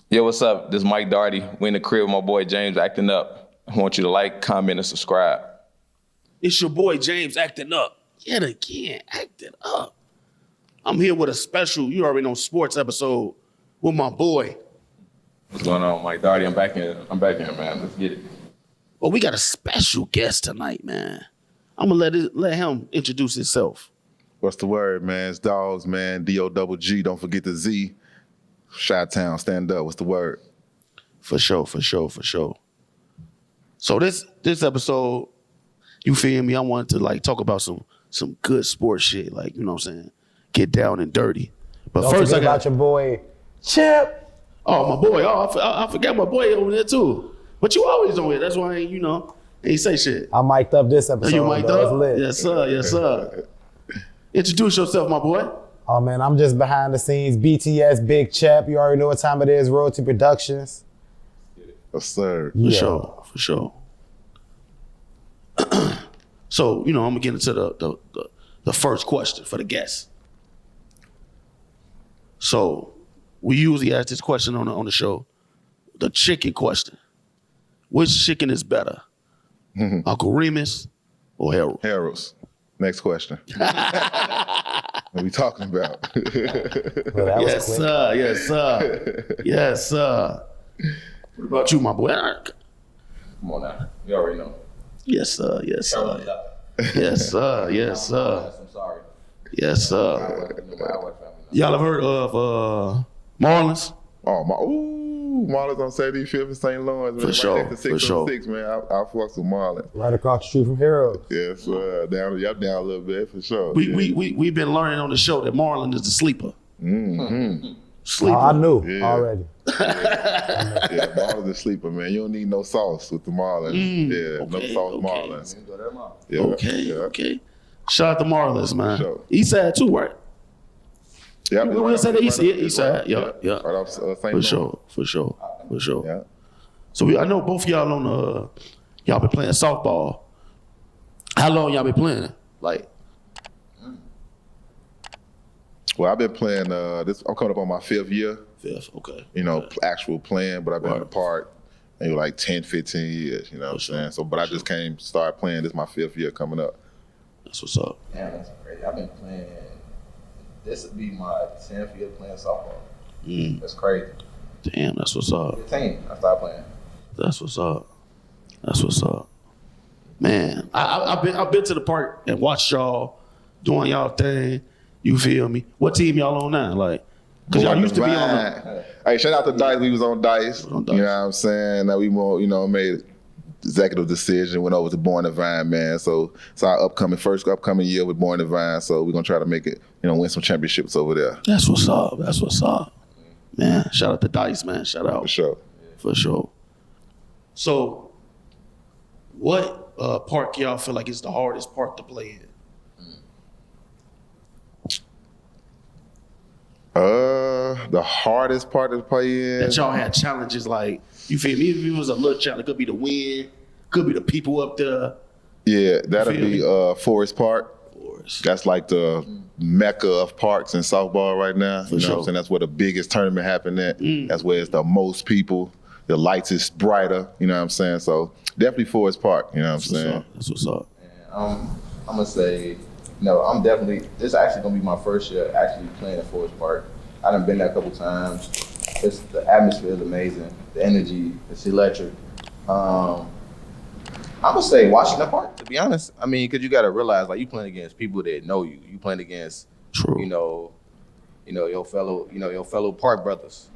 Yo, what's up? This is Mike Darty. We in the crib with my boy James acting up. I want you to like, comment, and subscribe. It's your boy James acting up. Yet again, acting up. I'm here with a special, you already know, sports episode with my boy. What's going on, Mike Darty? I'm back in, man. Let's get it. Well, we got a special guest tonight, man. I'm gonna let him introduce himself. What's the word, man? It's Doggz, man. D-O-double-G. Don't forget the Z. Chi-Town, stand up. What's the word? For sure. So this episode, you feel me? I wanted to like talk about some good sports shit, like, you know what I'm saying? Get down and dirty. But Don't first, forget about your boy Chip. Oh, my boy. Oh, I forgot my boy over there too. But you always on here. That's why I ain't say shit. I mic'd up this episode. You mic'd though. up? It's lit. Yes, sir. Introduce yourself, my boy. Oh man, I'm just behind the scenes. BTS, Big Chep. You already know what time it is. Royalty Productions. Yes, sir. For sure. So, I'm gonna get into the first question for the guests. So, we usually ask this question on the show, the chicken question. Which chicken is better, Uncle Remus or Harold? Harold's. Next question. What are we talking about? Well, that was quick. Yes, sir. What about you, my boy? Come on now. You already know. Yes, sir. Yes, sir. I'm sorry. Yes, sir. Y'all have heard of Marlins? Marlins on 75th in St. Lawrence. Man. For sure, Right next to for sure. 606, man. I fucks with Marlins. Right across the street from Harold. Yes, sir. Down a little bit, for sure. We've been learning on the show that Marlin is the sleeper. Mm-hmm. Sleeper. I knew Yeah, already. Marlins is sleeper, man. You don't need no sauce with the Marlins. No sauce Marlins. Yeah, Okay. Shout out to Marlins, man. Sure. East side too, right? Yeah, We'll say the east side. Yeah. Right off St. For sure. Yeah. So I know both of y'all on y'all been playing softball. How long y'all been playing? Like, Well, I've been playing I'm coming up on my 5th year. fifth, okay. Actual playing, but I've been in the park maybe like 10, 15 years, you know what I'm saying? So, but I just started playing. This is my 5th year coming up. That's what's up. Damn, that's crazy. I've been playing. This would be my 10th year playing softball. That's crazy. Damn, that's what's up. 15, I started playing. That's what's up. Man, I've been to the park and watched y'all doing y'all thing. You feel me? What team y'all on now? Like, cause y'all used to be on the. Hey, shout out to Dice. We was on Dice. On Dice. You know what I'm saying? Now we more, made executive decision, went over to Born Divine, man. So it's our first upcoming year with Born Divine. So we're gonna try to make it, win some championships over there. That's what's up. Man, shout out to Dice, man. Shout out. For sure. So, what park y'all feel like is the hardest park to play in? The hardest part to play in. That y'all had challenges like, you feel me? If it was a little challenge, it could be the wind, could be the people up there. Yeah, that'll be Forest Park. That's like the mecca of parks in softball right now. You know what I'm saying? That's where the biggest tournament happened at. That's where it's the most people. The lights is brighter. You know what I'm saying? So definitely Forest Park. You know what I'm saying? That's what's up. I'm gonna say, I'm definitely. This is actually gonna be my first year actually playing at Forest Park. I done been there a couple times. The atmosphere is amazing. The energy, it's electric. I'm gonna say Washington Park, to be honest. I mean, because you got to realize, like, you playing against people that know you. You playing against, your fellow park brothers.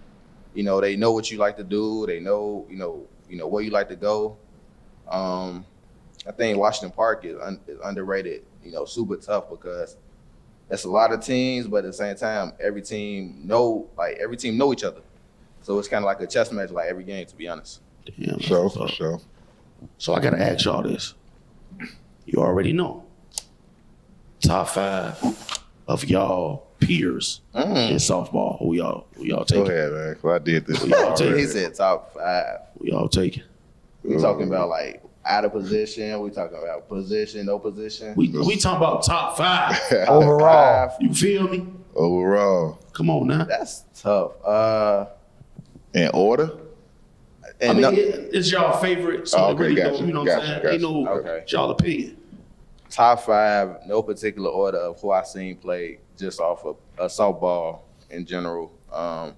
They know what you like to do. They know, where you like to go. I think Washington Park is underrated. Super tough because that's a lot of teams, but at the same time, every team know each other. So it's kind of like a chess match, like every game, to be honest. Damn, For sure. So I gotta ask y'all this. You already know. Top 5 of y'all peers in softball. Who y'all taking? Go ahead, man. 'Cause I did this. He said top 5. Who y'all taking? We talking about like out of position. We talking about position, no position. We talking about top 5 Overall. You feel me? Overall. Come on now. That's tough. In order? And it's y'all favorite, so okay, really gotcha, don't, you know what gotcha, I'm saying? gotcha. Ain't no Okay. y'all opinion. top 5, no particular order of who I seen play, just off of softball in general. I'm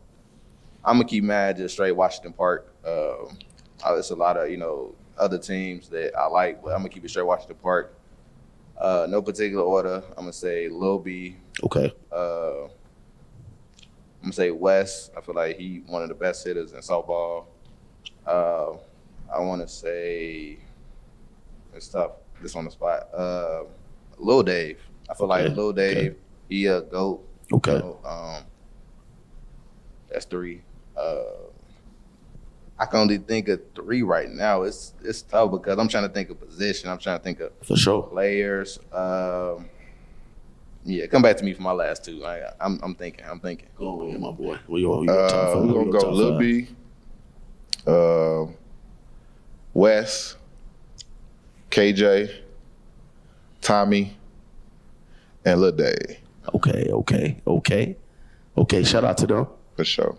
gonna keep mad just straight Washington Park. There's a lot of other teams that I like, but I'm gonna keep it straight Washington Park. No particular order. I'm gonna say Lil B. Okay. I'm gonna say Wes. I feel like he one of the best hitters in softball. I want to say it's tough. This on the spot. Lil Dave. I feel like Lil Dave. He a GOAT. Okay. That's 3. I can only think of 3 right now. It's tough because I'm trying to think of position. I'm trying to think of For sure. players. Yeah, come back to me for my last 2. I'm thinking. Go ahead, my boy. We're We're gonna go Lil B, Wes, KJ, Tommy, and Lil Dave. Okay. Shout out to them. For sure.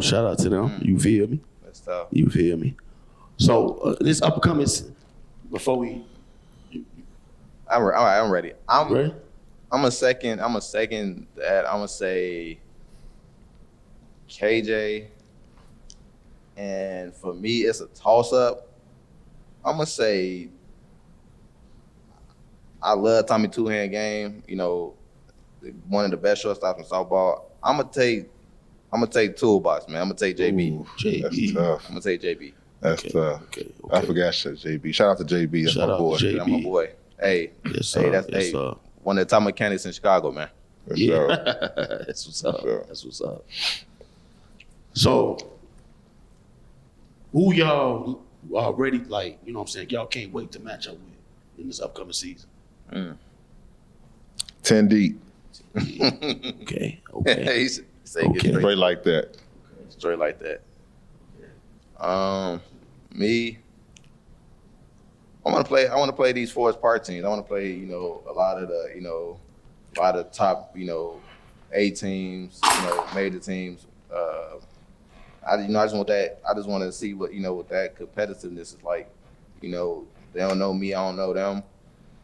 Shout out to them. You feel me? That's tough. You feel me? So this upcoming, before we I'm ready. ready? I'm a second that. I'm gonna say KJ, and for me it's a toss up. I'm gonna say I love Tommy Two-Hand Game. One of the best shortstops in softball. I'm gonna take Toolbox, man. I'm gonna take JB. Ooh, that's tough. I'm gonna take JB. That's tough. Okay. I forgot JB. Shout out to JB. That's Shout my out boy. to JB. That's my boy. Hey, Yes, hey, sir. that's Yes, sir. one of the top mechanics in Chicago, man. For Yeah, sure. that's what's up. Sure. That's what's up. So, who y'all already like? You know what I'm saying? Y'all can't wait to match up with in this upcoming season. 10 deep. Okay. He's say get Okay. Straight like that. straight like that. Me, I want to play these Forest Park teams. I want to play, a lot of the top, A teams, major teams. I just want that. I just want to see what what that competitiveness is like. They don't know me, I don't know them.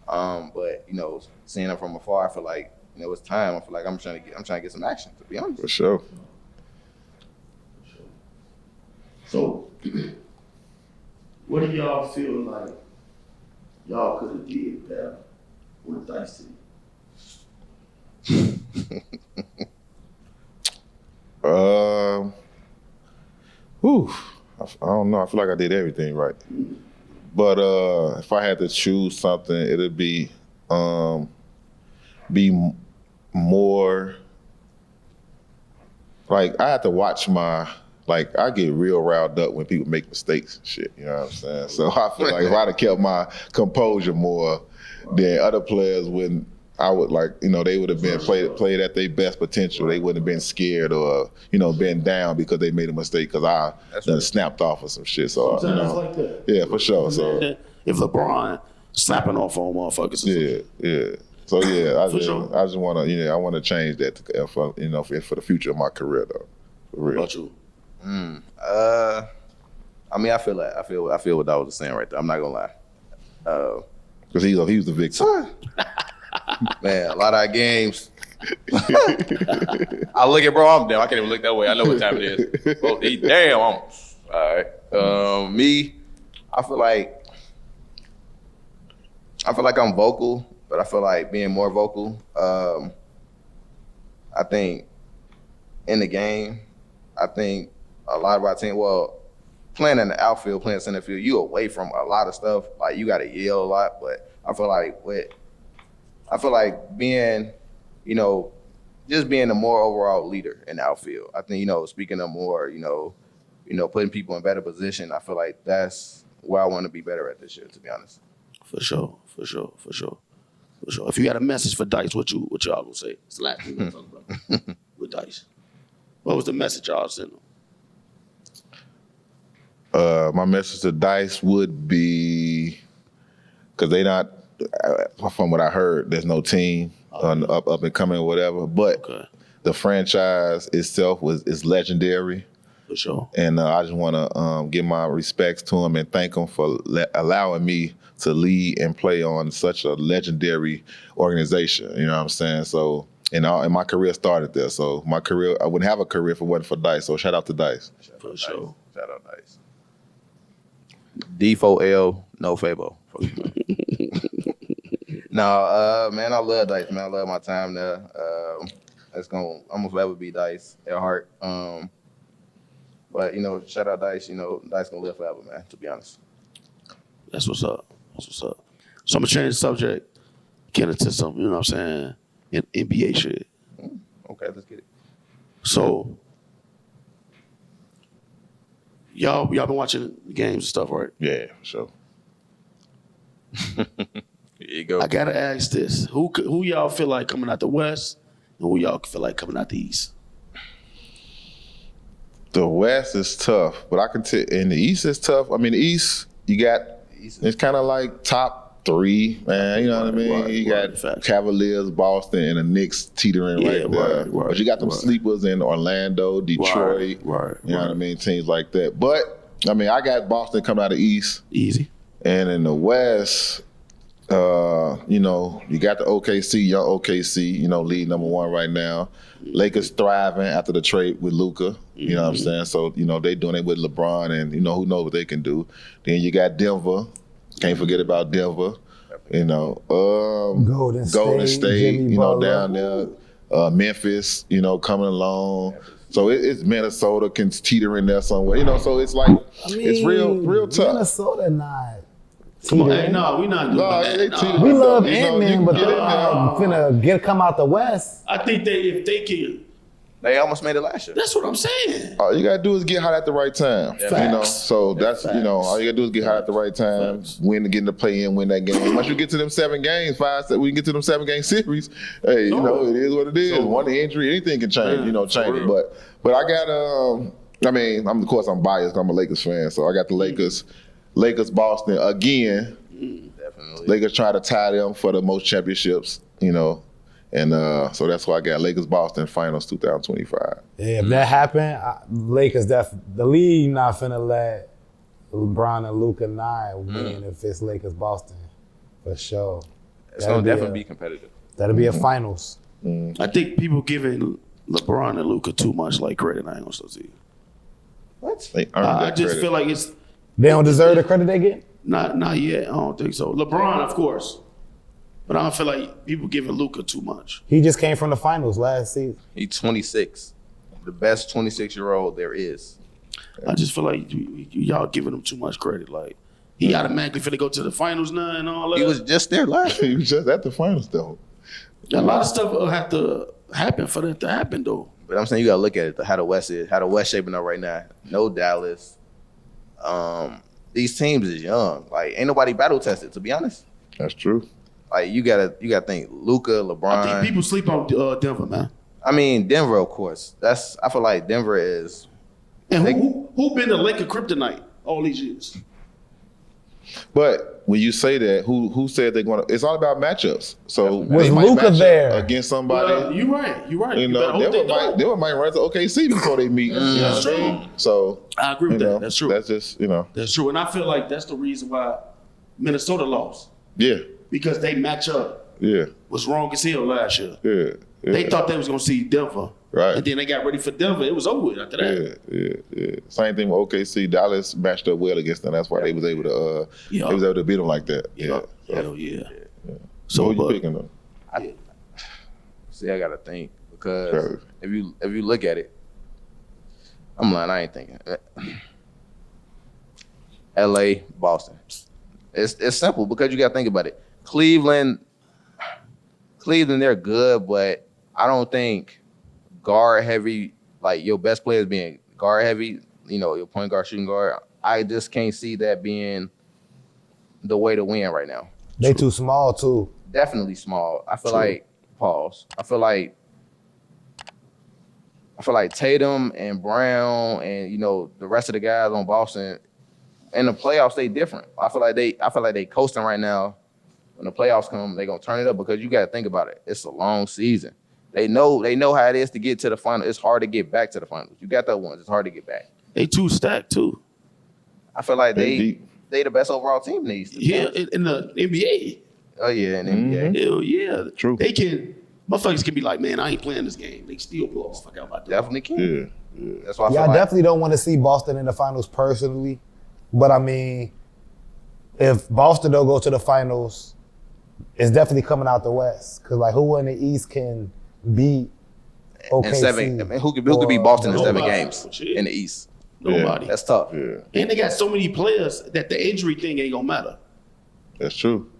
But seeing them from afar, I feel like it's time. I feel like I'm trying to get some action. To be honest. For sure. So, what do y'all feel like y'all could have did better with Dice team? I don't know. I feel like I did everything right. But if I had to choose something, it'd be more like I have to watch I get real riled up when people make mistakes and shit, you know what I'm saying? So I feel like if I'd have kept my composure more, then other players wouldn't, I would they would have been played at their best potential. They wouldn't have been scared or, been down because they made a mistake because I done snapped off or some shit. So, Sometimes like that. yeah, for sure. So, If LeBron snapping off on motherfuckers. yeah. So yeah, For sure. I just want to, I want to change that, for the future of my career though. For real. About you? I mean, I feel what Doggz was saying right there. I'm not gonna lie. Because he was the victim. Man, a lot of our games. I look at bro, I'm damn. I can't even look that way. I know what time it is. Oh, damn, I'm all right. Me, I feel like I'm vocal, but I feel like being more vocal. I think in the game, I think a lot of our team, playing in the outfield, playing center field, you away from a lot of stuff. Like you got to yell a lot, but I feel like being, just being a more overall leader in the outfield. I think, speaking of more, putting people in better position. I feel like that's where I want to be better at this year, to be honest. For sure. If you had a message for Dice, what y'all gonna say? It's the last thing we're gonna talk about with Dice. What was the message y'all sent them? My message to Dice would be, because they not, from what I heard, there's no team up and coming or whatever. But the franchise itself is legendary. For sure. And I just want to give my respects to him and thank him for allowing me to lead and play on such a legendary organization. You know what I'm saying? So, and my career started there. So my career, I wouldn't have a career if it wasn't for Dice. So shout out to Dice. For sure. Shout out Dice. D4L, no Fabo. No, man, I love Dice, man. I love my time there. I'm gonna forever be Dice at heart. But shout out Dice. Dice gonna live forever, man. To be honest. That's what's up. So I'm gonna change the subject, get into some, you know what I'm saying, NBA shit. Okay, let's get it. So y'all been watching the games and stuff, right? Yeah, for sure. Here you go. I gotta ask this: who y'all feel like coming out the West, and who y'all feel like coming out the East? The West is tough, but I can tell. And the East is tough. I mean, the East, you got. It's kind of like top 3, man. You know what I mean? Right, you got facts. Cavaliers, Boston, and the Knicks teetering right there. Right, but you got them sleepers in Orlando, Detroit. Right. You know what I mean? Teams like that. But I mean, I got Boston coming out of the East. Easy. And in the West, you got the OKC, young OKC, lead number 1 right now. Lakers thriving after the trade with Luka. You know what I'm saying? So, they doing it with LeBron and, who knows what they can do. Then you got Denver. Can't forget about Denver. Golden State, Jimmy Butler. down there. Memphis, coming along. So it's Minnesota can teeter in there somewhere. So it's like, it's real tough. Minnesota not. Come on, hey, no, we not doing that. We love Ant-Man, but they're finna come out the West. I think if they can. They almost made it last year. That's what I'm saying. All you gotta do is get hot at the right time. Facts. So that's Facts. all you gotta do is get hot at the right time. Get in the play-in, win that game. Once you get to them 7 games, we can get to them 7-game series. Hey, it is what it is. One injury, anything can change. Change it. But I got of course I'm biased. I'm a Lakers fan, so I got the Lakers, Boston again. Definitely. Lakers try to tie them for the most championships. And so that's why I got Lakers Boston Finals 2025. Yeah, if that happen, Lakers the league not finna let LeBron and Luka win if it's Lakers Boston, for sure. It's gonna definitely be competitive. That'll be a finals. I think people giving LeBron and Luka too much credit. I ain't gonna say you. What? I just feel like it's They don't deserve the credit they get? not yet. I don't think so. LeBron, of course. But I don't feel like people giving Luka too much. He just came from the finals last season. He's 26. The best 26-year-old there is. I just feel like y'all giving him too much credit. Like, he automatically finna go to the finals now and all that. He was just there last year. He was just at the finals, though. A lot of stuff will have to happen for that to happen, though. But I'm saying you gotta look at it, how the West is, how the West shaping up right now. No Dallas. These teams is young. Like, ain't nobody battle tested, to be honest. That's true. Like, you gotta think Luka, LeBron. I think people sleep on Denver, man. I mean, Denver, of course. I feel like Denver is. And who been the Laker kryptonite all these years? But when you say that, who said they're going to? It's all about matchups. So Was they might Luka match up there against somebody? You're right. You better Denver might run to OKC before they meet. That's what I mean? So I agree with that. That's true. That's just That's true, and I feel like that's the reason why Minnesota lost. Yeah. Because they match up. Yeah. Was wrong as hell last year. Yeah. They thought they was gonna see Denver. Right. And then they got ready for Denver. It was over with after that. Yeah. Same thing with OKC. Dallas matched up well against them. That's why they was able to beat them like that. Yeah. So, Hell yeah. So who you picking though? See, I gotta think because if you look at it, I'm lying. I ain't thinking. L.A., Boston. It's simple because you gotta think about it. Cleveland, they're good, but I don't think guard heavy, like your best players being guard heavy, your point guard, shooting guard. I just can't see that being the way to win right now. They too small too. Definitely small. I feel like I feel like Tatum and Brown and the rest of the guys on Boston in the playoffs they different. I feel like they coasting right now. When the playoffs come, they gonna turn it up because you gotta think about it. It's a long season. They know how it is to get to the final. It's hard to get back to the finals. You got that once. It's hard to get back. They too stacked too. I feel like They they deep. the best overall team in the East. Yeah, in the NBA. Oh yeah, in the NBA. Hell yeah. True. They can. Motherfuckers can be like, man, I ain't playing this game. They still blow the fuck out my door. Definitely can. Yeah. That's why I Yeah, feel I like definitely don't want to see Boston in the finals personally. But I mean, if Boston don't go to the finals, it's definitely coming out the West. Because like who in the East can beat OKC? in seven. I mean, who could beat Boston in 7 Nobody. games Shit. in the East? Nobody. That's tough. Yeah. And they got so many players that the injury thing ain't gonna matter. That's true.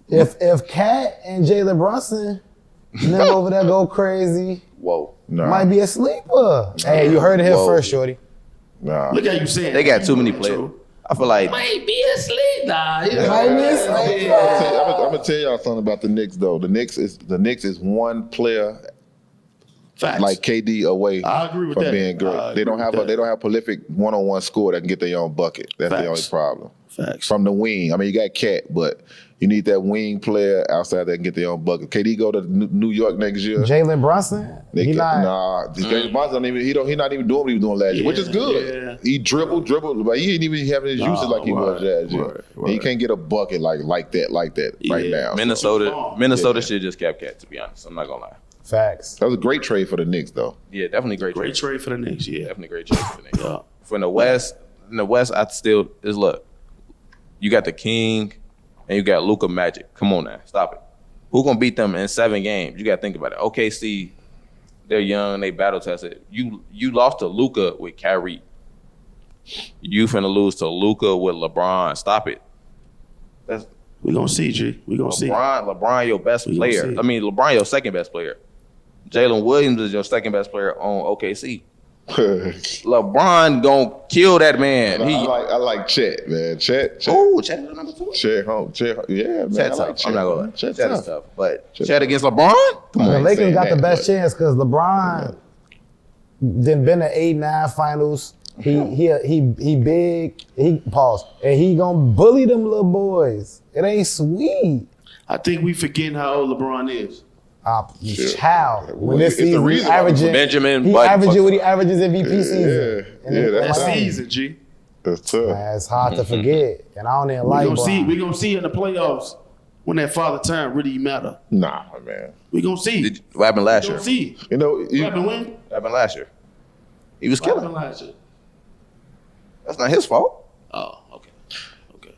If Cat and Jalen Brunson them over there go crazy, Whoa. Nah. might be a sleeper. Hey, you heard it here Whoa. first, shorty. Nah. Look how you saying They got too many True. players. I feel like Might be a sleep. Nah, Might be a sleeper. I'm gonna tell y'all something about the Knicks though. The Knicks is one player Facts. like KD away I agree with from that. being great. I They don't agree have with they that. don't have prolific one-on-one score that can get their own bucket. That's the Facts. only problem. Facts. From the wing, I mean, you got Cat, but you need that wing player outside that can get their own bucket. KD go to New York next year. Jalen Brunson, They he can- not. James Bond don't even he's not even doing what he was doing last year, which is good. Yeah. He dribbled, but he ain't even having his uses like he was last year. And he can't get a bucket like that right Yeah. now. Minnesota should just cap Cat. To be honest, I'm not gonna lie. Facts. That was a great trade for the Knicks, though. Yeah, definitely great Great trade. trade for the Knicks, yeah. Definitely great trade for the Knicks. Yeah. For the West, I still is look. You got the King, and you got Luka Magic. Come on now, stop it. Who gonna beat them in 7 games? You got to think about it. OKC, they're young, they battle tested. You lost to Luka with Kyrie. You finna lose to Luka with LeBron. Stop it. That's We gonna see, G. We gonna see. LeBron, your best We gonna player. see. I mean, LeBron, your second best player. Jalen Williams is your second best player on OKC. LeBron gonna kill that man. I like Chet, man. Chet. Ooh, Chet is number 2. Chet, yeah, man. Chet's I tough. like Chet. I'm not gonna lie. Chet's Chet is tough. tough. But Chet's Chet tough. against LeBron? Come The on. Lakers saying got the that, best but- chance because LeBron then been to 8-9 finals. He big. He pause and he gonna bully them little boys. It ain't sweet. I think we forgetting how old LeBron is. Child. When this It's the season, he reason why averaging. Benjamin He Button averaging what he fucked averages MVP season. Yeah, that's That tough. season, G. That's tough. Man, it's hard to forget, and I don't even like. We gonna see in the playoffs when that father time really matter. Nah, man. We gonna see. What happened last We year? gonna see. You know, What happened when? What happened last year? He was What happened killing. last year? That's not his fault. Oh, okay. Okay.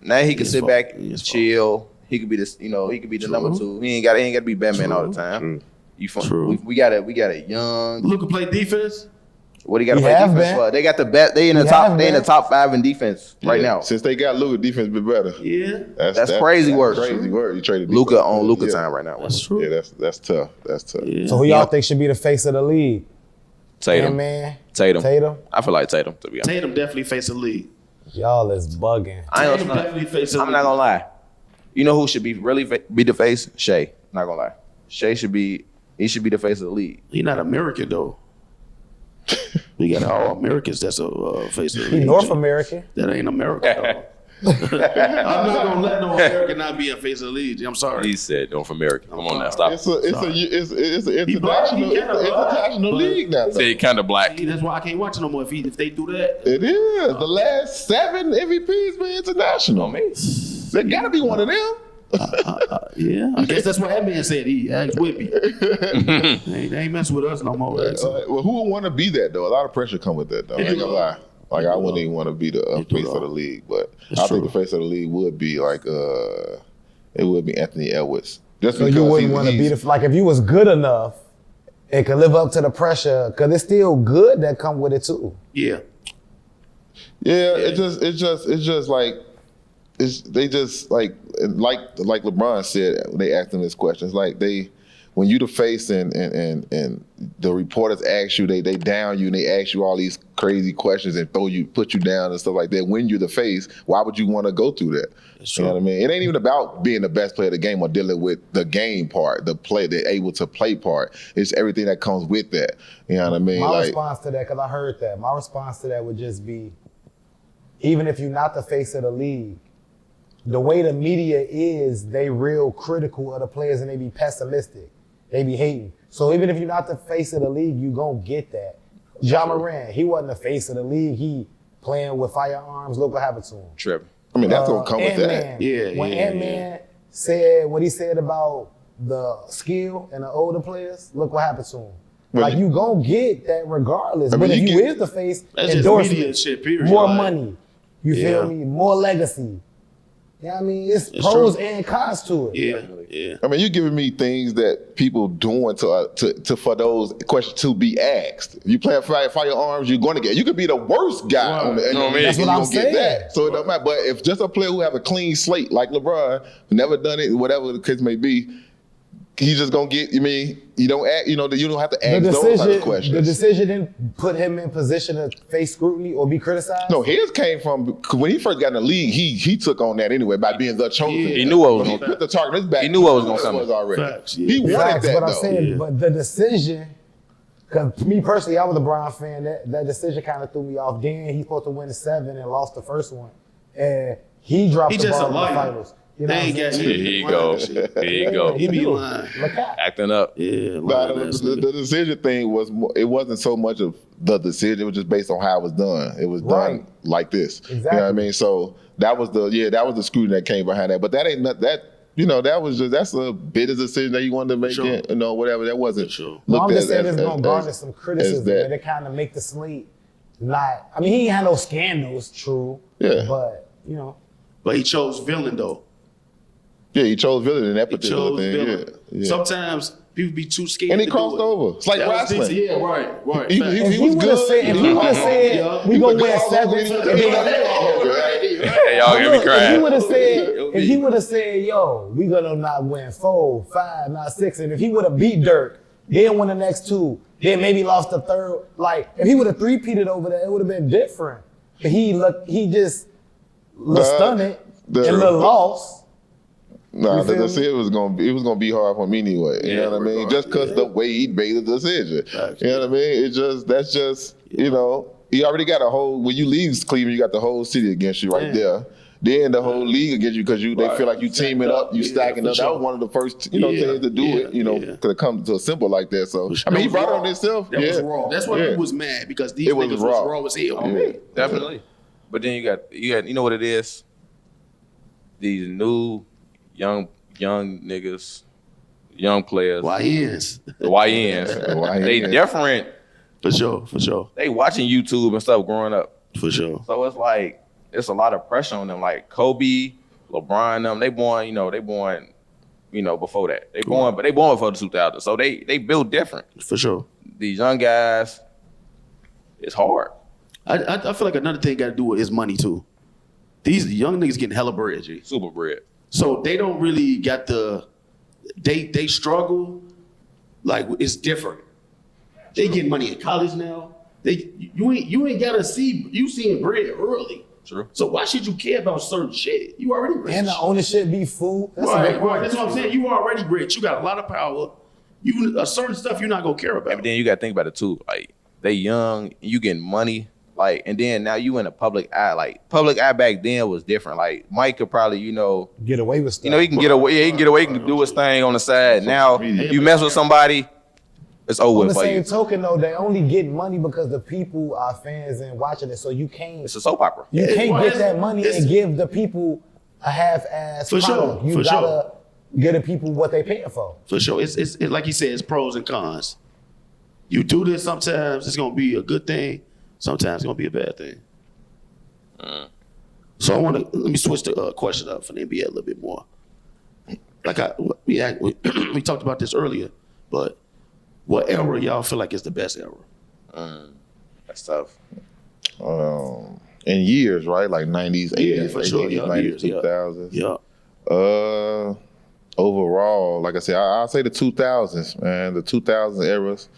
Now he can His sit fault. back, His fault. chill. He could be this, he could be the number 2. He ain't got to be Batman all the time. True. You fun. True. We got a young. Luka play defense. What he got to He play have defense been. for? They got the best. They in the He top. have They in the been. top 5 in defense right Yeah. now. Since they got Luka, defense been better. Yeah. That's crazy work. Crazy work. You traded Luka defense. on Luka Yeah. time right now. That's true. Yeah, that's tough. That's tough. Yeah. So who y'all Yeah. think should be the face of the league? Tatum. Man, Tatum. Tatum. I feel like Tatum to be honest. Tatum definitely face the league. Y'all is bugging. Tatum definitely face the I'm league. not gonna lie. You know who should be be the face? Shea. Not gonna lie. Shea should be the face of the league. He not American though. We got all Americans that's a face of the league. He North American. That ain't America though. I'm not gonna let no American not be a face of the league. I'm sorry. He said North America. Come on now, stop. It's an black, he international, kinda black, international but- league now. Say kind of black. See, that's why I can't watch it no more. If they do that, It is. The last 7 MVPs been international. On me. There gotta be one of them. yeah. I guess that's what that man said. He asked with me. They ain't messing with us no more. Well, who would want to be that though? A lot of pressure come with that though. I ain't gonna lie. Like I wouldn't even want to be the face of the league, but I think the face of the league would be like it would be Anthony Edwards. Just So because you wouldn't want to be like if you was good enough and could live up to the pressure, because it's still good that come with it too. Yeah. Yeah, it's just like they just like LeBron said when they asked him this question. It's like when you the face and the reporters ask you, they down you and they ask you all these crazy questions and put you down and stuff like that. When you're the face, why would you want to go through that? You know what I mean? It ain't even about being the best player of the game or dealing with the game part, the able to play part. It's everything that comes with that. You know what I mean? My response to that, because I heard that, my response to that would just be, even if you're not the face of the league, the way the media is, they real critical of the players and they be pessimistic. They be hating. So even if you're not the face of the league, you gonna get that. Ja Morant, he wasn't the face of the league. He playing with firearms. Look what happened to him. Tripping. I mean, that's gonna come with Ant-Man. that. Yeah, When yeah, Ant-Man said what he said about the skill and the older players, look what happened to him. Well, Like you gonna get that regardless. I mean, but if you you get- is the face, That's just endorsement, media shit, period. more Like, money. You Yeah. feel me? More legacy. You know what I mean? It's It's pros true. and cons to it. Yeah. I mean, you're giving me things that people doing to for those questions to be asked. If you play firearms, you're going to get. You could be the worst guy Right. on the. You know what I mean? That's what you're I'm gonna get saying. that. So it don't matter. But if just a player who have a clean slate like LeBron, who never done it, whatever the case may be, he's just gonna get. You mean you don't act? You know, you don't have to ask those type of questions. The decision didn't put him in position to face scrutiny or be criticized. No, his came from when he first got in the league. He took on that anyway by being the chosen. Yeah. He knew what was He gonna put the target on his back. He knew what was gonna come. already. Facts, yeah. He wanted Facts, that but I'm though. saying, Yeah. but the decision, because me personally, I was a Bron fan. That decision kind of threw me off. Then he's supposed to win 7 and lost the first one, and he dropped He the just ball a in the liar. finals. You know They what ain't I'm got saying? shit. Here you go. Here you go. He be Dude, lying. Look out. Acting up. Yeah, Nah, lying ass the nigga. decision thing was it wasn't so much of the decision. It was just based on how it was done. It was Right. done like this. You know Exactly. what I mean? So that was the scrutiny that came behind that. But that ain't not that. You know, that's a bit of decision that he wanted to make. Sure. It, you know, whatever. That wasn't. Sure. No, looked I'm just at saying as- it's gonna as- garner as- some criticism that. and it kind of make the slate not. I mean, he ain't had no scandals, true. Yeah. But you know, But he chose villain though. Yeah, he chose villain in that He particular chose thing. villain. Yeah, yeah. Sometimes people be too scared. And he to crossed do it. over. It's like That was wrestling. decent. Yeah, right. He- Facts. he- if he was would have good. said, if he would have said, we gonna win 7. Hey, y'all get me Look, if he crying. would have said, It'll if be- he would have said, yo, we gonna not win 4, 5, not 6, and if he would have beat Dirk, then won the next 2, then maybe lost the third, like if he would have three-peated over there, it would have been different. But he just stunned the- and the loss. Nah, You feel the me? decision was gonna be hard for him anyway. You know what I mean? regardless, Just because the way he made the decision. Facts. You know what I mean? That's just you know, you already got a whole when you leave Cleveland, you got the whole city against you right Yeah. there. Then the whole league against you because they Right. feel like you teaming up, you Yeah, stacking for up. That sure. was one of the first Yeah, things to do yeah, it. You know, yeah. could have come to a symbol like that. So sure. I mean, he That brought was it on raw. himself. That yeah. was raw. That's why Yeah. he was mad because these It was niggas raw. was raw as hell. Yeah, definitely. But then you got you know what it is? These new young niggas, young players, YNs. the YNs. They different. For sure. They watching YouTube and stuff growing up. For sure. So it's like it's a lot of pressure on them. Like Kobe, LeBron, them, they born, before that. They born before the 2000s. So they built different. For sure. These young guys, it's hard. I feel like another thing got to do with his money too. These young niggas getting hella bread, G. Super bread. So they don't really got they struggle, like it's different. They getting money in college now. You ain't gotta seeing bread early. True. So why should you care about certain shit? You already rich. And the ownership be full. That's a Right. good point. That's what I'm saying. You already rich. You got a lot of power. You certain stuff you're not gonna care about. But then you got to think about it too. Like they young, you getting money. Like, and then now you in a public eye. Like public eye back then was different. Like Mike could probably, Get away with stuff. he can get away. Yeah, he can get away. He can do his thing on the side. Now you mess with somebody, it's over On the for same you. token, though, they only get money because the people are fans and watching it. So you can't It's a soap opera. get that money it's- and give the people a half-ass For sure, product. You for gotta give the people what they paying for. For sure. It's like he said, it's pros and cons. You do this sometimes, it's gonna be a good thing. Sometimes it's gonna be a bad thing. So let me switch the question up for the NBA a little bit more. Like we talked about this earlier, but what era y'all feel like is the best era? That's tough. In years, right? Like 90s, 80s, for sure. 80s, Yeah, 90s, years, yeah. 2000s. Yeah. Overall, like I said, I'll say the 2000s, man. The 2000s eras,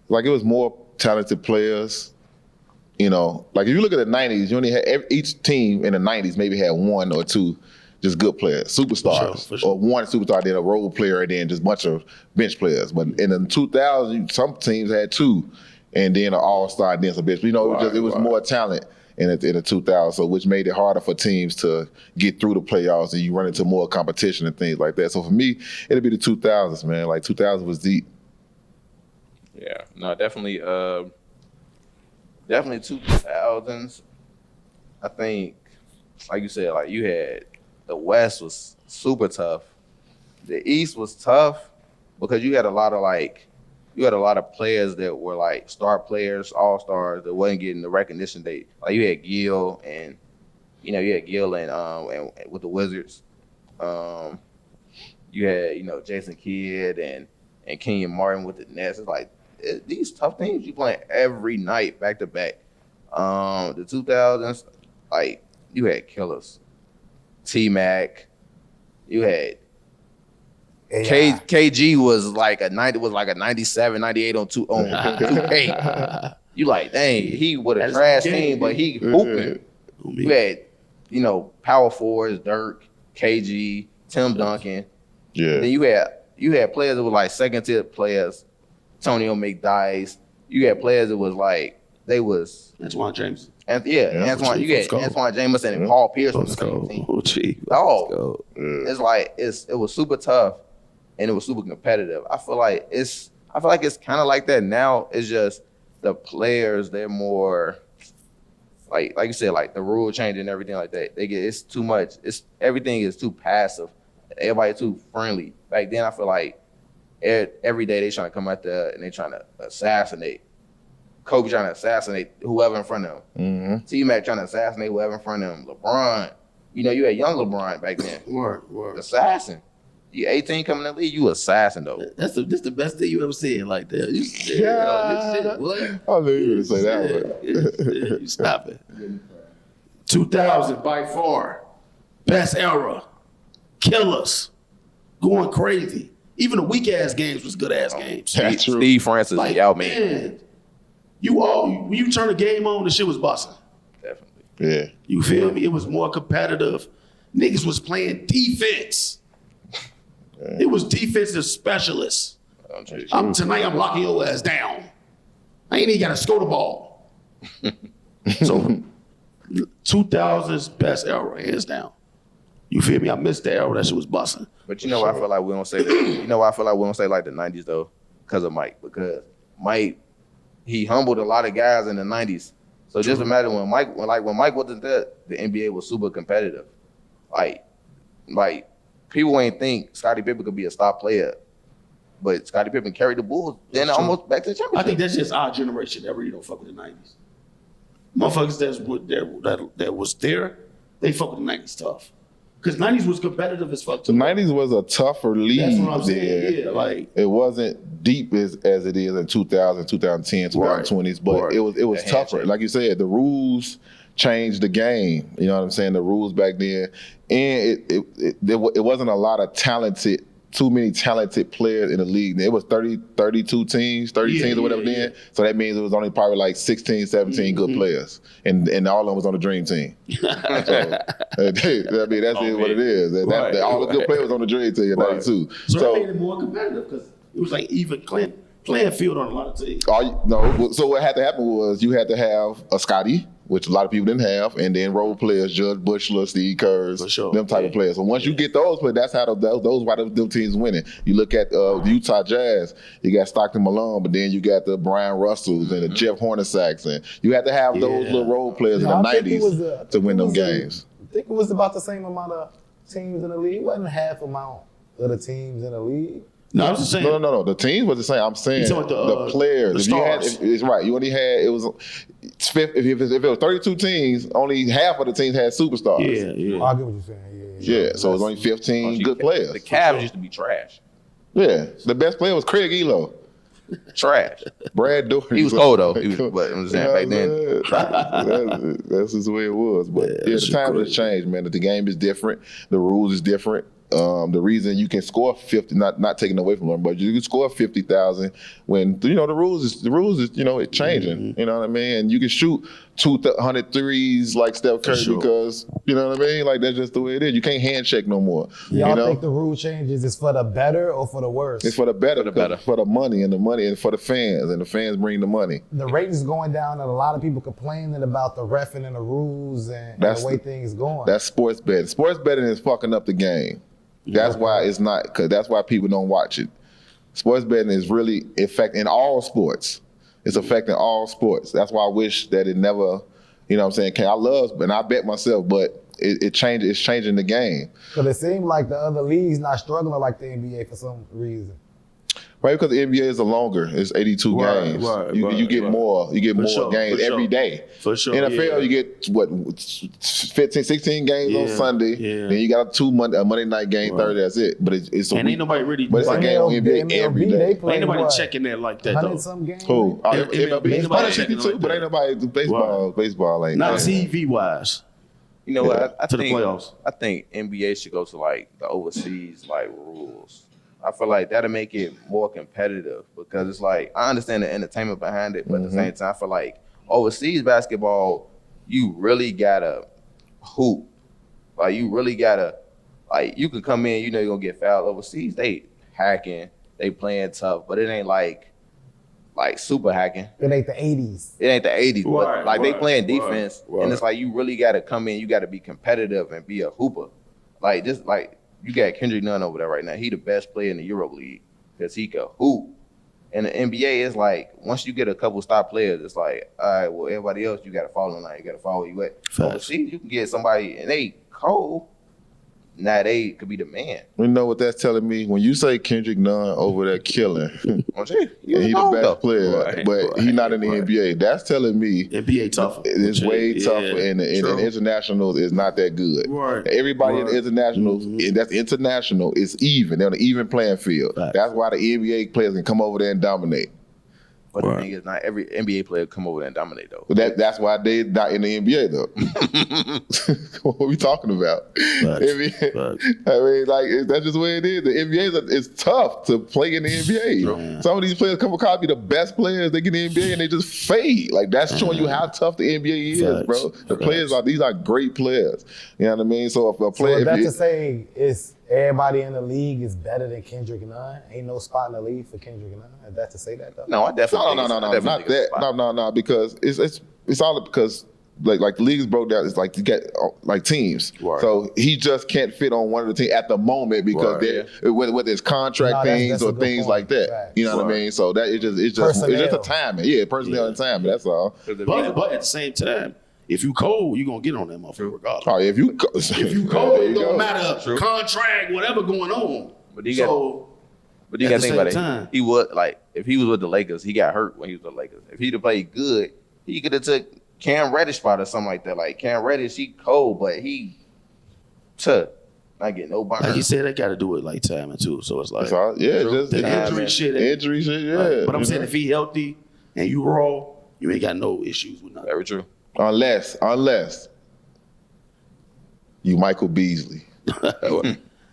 like it was more talented players. You know, like if you look at the 90s, you only had each team in the 90s maybe had one or two just good players, superstars, For sure. or one superstar, then a role player, and then just a bunch of bench players. But in the 2000s, some teams had two, and then an all-star, then some bench. You know, it was more talent in the 2000s, so which made it harder for teams to get through the playoffs, and you run into more competition and things like that. So for me, it'd be the 2000s, man. Like 2000 was deep. Yeah. No, definitely. Definitely 2000s. I think, like you said, like you had the West was super tough. The East was tough because you had a lot of players that were like star players, all stars that wasn't getting the recognition like you had Gill and with the Wizards. You had Jason Kidd and Kenyon Martin with the Nets. It's like these tough teams you playing every night back to back. The 2000s, like you had killers. T-Mac, you had KG was like a 97, 98 on 2K. You like, dang, he with a trash team, but he hooping. You had, power forwards, Dirk, KG, Tim Duncan. Yeah. Then you had players that were like second tier players, Antonio McDyess. You had players that was like Antoine Jameson. Antoine. You had Antoine Jameson and Paul Pierce on the same team. It's like it was super tough and it was super competitive. I feel like it's kind of like that now. It's just the players, they're more like you said, like the rule change and everything like that. It's too much. Everything is too passive. Everybody too friendly. Back then, I feel like every day they trying to come out there and they trying to assassinate. Kobe trying to assassinate whoever in front of him. Mm-hmm. T-Mac trying to assassinate whoever in front of him. LeBron. You had young LeBron back then. Word. Assassin. You 18 coming in the league, you assassin though. That's the best thing you ever said like that. You said, this shit, what? I knew you were going to say that one. You stop it. 2000 by far. Best era. Killers. Going crazy. Even the weak ass games was good ass games. That's true. Steve Francis, Like, y'all man, when you turn the game on, the shit was busting. Definitely. Yeah. You feel me? It was more competitive. Niggas was playing defense. It was defensive specialists. Tonight I'm locking your ass down. I ain't even got to score the ball. So 2000's best era, hands down. You feel me? I missed the era that shit was busting. But why I feel like we don't say that? Why I feel like we don't say like the 90s though? Because of Mike. Because Mike, he humbled a lot of guys in the 90s. So just imagine when Mike wasn't there, the NBA was super competitive. Like people ain't think Scottie Pippen could be a star player, but Scottie Pippen carried the Bulls, then almost back to the championship. I think that's just our generation that really don't fuck with the 90s. Motherfuckers that was there, they fuck with the 90s tough. Because 90s was competitive as fuck too. The 90s was a tougher league. That's what I'm saying, yeah. Like, it wasn't deep as it is in 2000, 2010, 2020s, but it was tougher. Like you said, the rules changed the game. You know what I'm saying? The rules back then. And it wasn't a lot of too many talented players in the league. It was 32 teams, 30 teams or whatever then. So that means it was only probably like 16, 17 good players. And all of them was on the dream team. So, I mean, that's what it is. All the good players was on the dream team in 92. So that made it more competitive because it was like even playing field on a lot of teams. So what had to happen was you had to have a Scotty, which a lot of people didn't have, and then role players, Judge Bushler, Steve Kerrs, them type of players. So once you get those players, that's how those why them teams winning. You look at the Utah Jazz, you got Stockton Malone, but then you got the Brian Russells and the Jeff Hornaceks, and you had to have those little role players in the 90s to win them games. I think it was about the same amount of teams in the league. It wasn't half amount of the teams in the league. No, I was just saying. No. The teams was the same. I'm saying the players. The stars. It's right. You only had if it was 32 teams, only half of the teams had superstars. Yeah. Oh, I get what you're saying. Yeah. So it was only 15 good players. The Cavs used to be trash. Yeah. The best player was Craig Elo. Trash. Brad Doherty. He was cold though. But I'm just saying back then. That's just the way it was. But the times has changed, man. The game is different. The rules is different. The reason you can score 50, not taking away from them, but you can score 50,000 when the rules is it's changing. Mm-hmm. You know what I mean? And you can shoot 200 threes like Steph Curry because you know what I mean. Like that's just the way it is. You can't hand check no more. Y'all think the rule changes is for the better or for the worse? It's for the better. For the money and for the fans, and the fans bring the money. The ratings going down, and a lot of people complaining about the reffing and the rules and the way things going. That's sports betting. Sports betting is fucking up the game. That's why it's not, because that's why people don't watch it. Sports betting is really, in fact, in all sports, It's affecting all sports. That's why I wish that it never, you know what I'm saying, I love, and I bet myself, but it's changing the game. Because it seemed like the other leagues not struggling like the NBA for some reason. Right, because the NBA is longer. It's 82 games. You get more. You get more games every day. For sure. NFL, you get 15, 16 games on Sunday. Yeah. Then you got a Monday night game Thursday. That's it. But it's ain't nobody really. But it's a game on NBA every day. Ain't nobody checking that like that though. Some games. Who? MLB. 162, but ain't nobody baseball ain't. Not TV wise. You know what? I think the playoffs. I think NBA should go to like the overseas like rules. I feel like that'll make it more competitive because it's like I understand the entertainment behind it, but at the same time, I feel like overseas basketball, you really gotta hoop. Like you really gotta you can come in, you know you're gonna get fouled. Overseas, they hacking, they playing tough, but it ain't like super hacking. It ain't the 80s. It ain't the 80s, but like they playing defense, and it's like you really gotta come in, you gotta be competitive and be a hooper. Like this, like. You got Kendrick Nunn over there right now. He the best player in the Euro League because he can hoop. And the NBA is like, once you get a couple star players, it's like, all right, well, everybody else, you got to follow in line. You got to follow where you at. Overseas, you can get somebody, and they cold. Now they could be the man. You know what that's telling me? When you say Kendrick Nunn over there killing, and he the best player, but he not in the NBA, that's telling me NBA tougher. It's way tougher, and the internationals is not that good. Right. Everybody in the internationals, that's international, is even. They're on an even playing field. Right. That's why the NBA players can come over there and dominate. But the thing is, not every NBA player come over there and dominate, though. That's why they not in the NBA, though. What are we talking about? I mean, like, that's just the way it is. The NBA is tough to play in the NBA. True. Some of these players come across be the best players. They get in the NBA and they just fade. Like, that's showing you how tough the NBA is, bro. The players these are great players. You know what I mean? So if a player, that's to say is everybody in the league is better than Kendrick Nunn. Ain't no spot in the league for Kendrick Nunn. Is that to say that though? No, I definitely not that. No, because it's all because like the league is broke down. It's like you get like teams. Right. So he just can't fit on one of the teams at the moment because whether it's contract things or things like that. Right. You know what I mean? So that it's just a timing. Yeah, personnel and timing. That's all. But at the same time, if you cold, you're gonna get on that motherfucker regardless. Oh, if you cold, it don't matter. Contract, whatever going on. But you got to think about it. He would if he was with the Lakers, he got hurt when he was with the Lakers. If he'd have played good, he could have took Cam Reddish spot or something like that. Like Cam Reddish, he cold, but he not getting no burn. Like you said, they got to do it like timing too. So it's like just the injury shit. Injury shit, yeah. But I'm saying if he healthy and you raw, you ain't got no issues with nothing. Very true. Unless you Michael Beasley.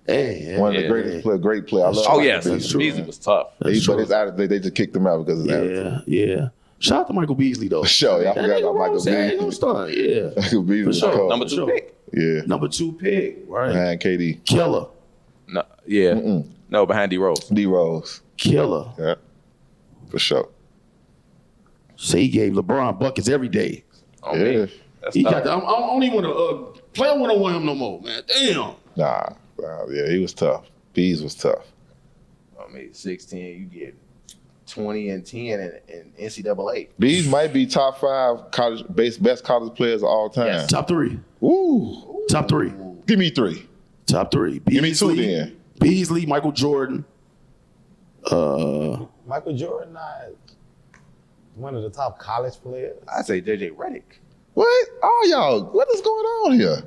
Hey, one of the greatest great player. I love Beasley was tough. But it's out of they just kicked him out because of his attitude. Yeah. Shout out to Michael Beasley though. Sure, I forgot about Michael Beasley. Yeah. Michael Beasley. For sure. Number 2 pick. Yeah. Number 2 pick. Right. Behind KD. Killer. No. Yeah. No, behind D Rose. D Rose. Killer. Yeah. For sure. So he gave LeBron buckets every day. Oh, man. He got. I don't even want to play. I don't want him no more, man. Damn. Nah. Yeah, he was tough. Bees was tough. I mean, 16, you get 20 and 10 in NCAA. Bees might be top 5 best college players of all time. Yes. Top 3. Ooh. Top 3. Give me 3. Top 3. Beasley, give me 2 then. Beasley, Michael Jordan. Michael Jordan not one of the top college players. I'd say JJ Redick. What? Oh, y'all, what is going on here?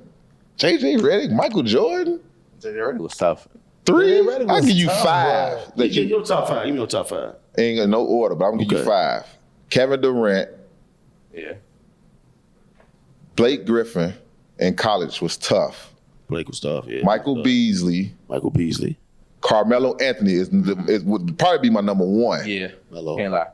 JJ Redick, Michael Jordan? JJ Redick was tough. 3? I'll give you 5. Give me your top 5. Give me your top 5. Ain't got no order, but I'm going to give you 5. Kevin Durant. Yeah. Blake Griffin in college was tough. Blake was tough, yeah. Michael Beasley. Carmelo Anthony would probably be my number 1. Yeah. Can't lie.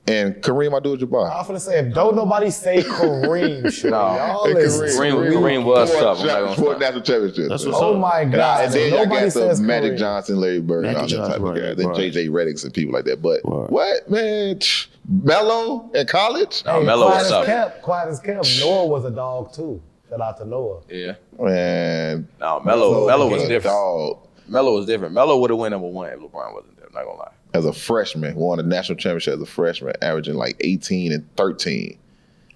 And Kareem Abdul-Jabbar. I was gonna say, if don't nobody say Kareem, shit. Kareem was tough. 4 national championships. Oh my God. And then I got the Magic Kareem. Johnson, Larry Bird, and all that type of guys. Then JJ Redick and people like that. But what, man? Melo in college? No, Melo was tough. Quiet as kept. Noah was a dog too. Shout out to Noah. Yeah. Man. No, Melo was different. Melo was different. Melo would have won number 1 if LeBron wasn't there. I'm not gonna lie. as a freshman. Won a national championship as a freshman, averaging like 18 and 13.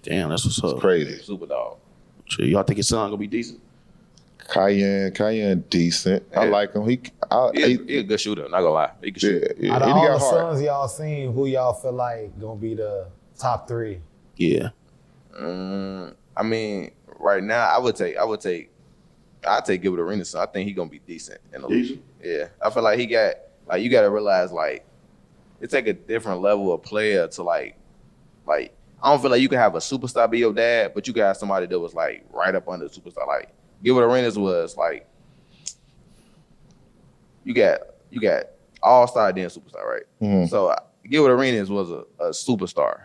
Damn, that's what's up. It's crazy. Super dog. Sure, y'all think his son gonna be decent? Cayenne decent. Yeah. I like him. He a good shooter. Not gonna lie, he can shoot. Yeah. Out of He all got the heart. sons y'all seen, who y'all feel like gonna be the top 3? Yeah. I mean, right now, I'd take Gilbert Arenas. I think he gonna be decent in the league. Yeah, I feel like he got you got to realize like it's like a different level of player to like I don't feel like you can have a superstar be your dad, but you can have somebody that was like right up under the superstar. Like Gilbert Arenas was like you got all-star then superstar, right? Mm-hmm. So Gilbert Arenas was a superstar.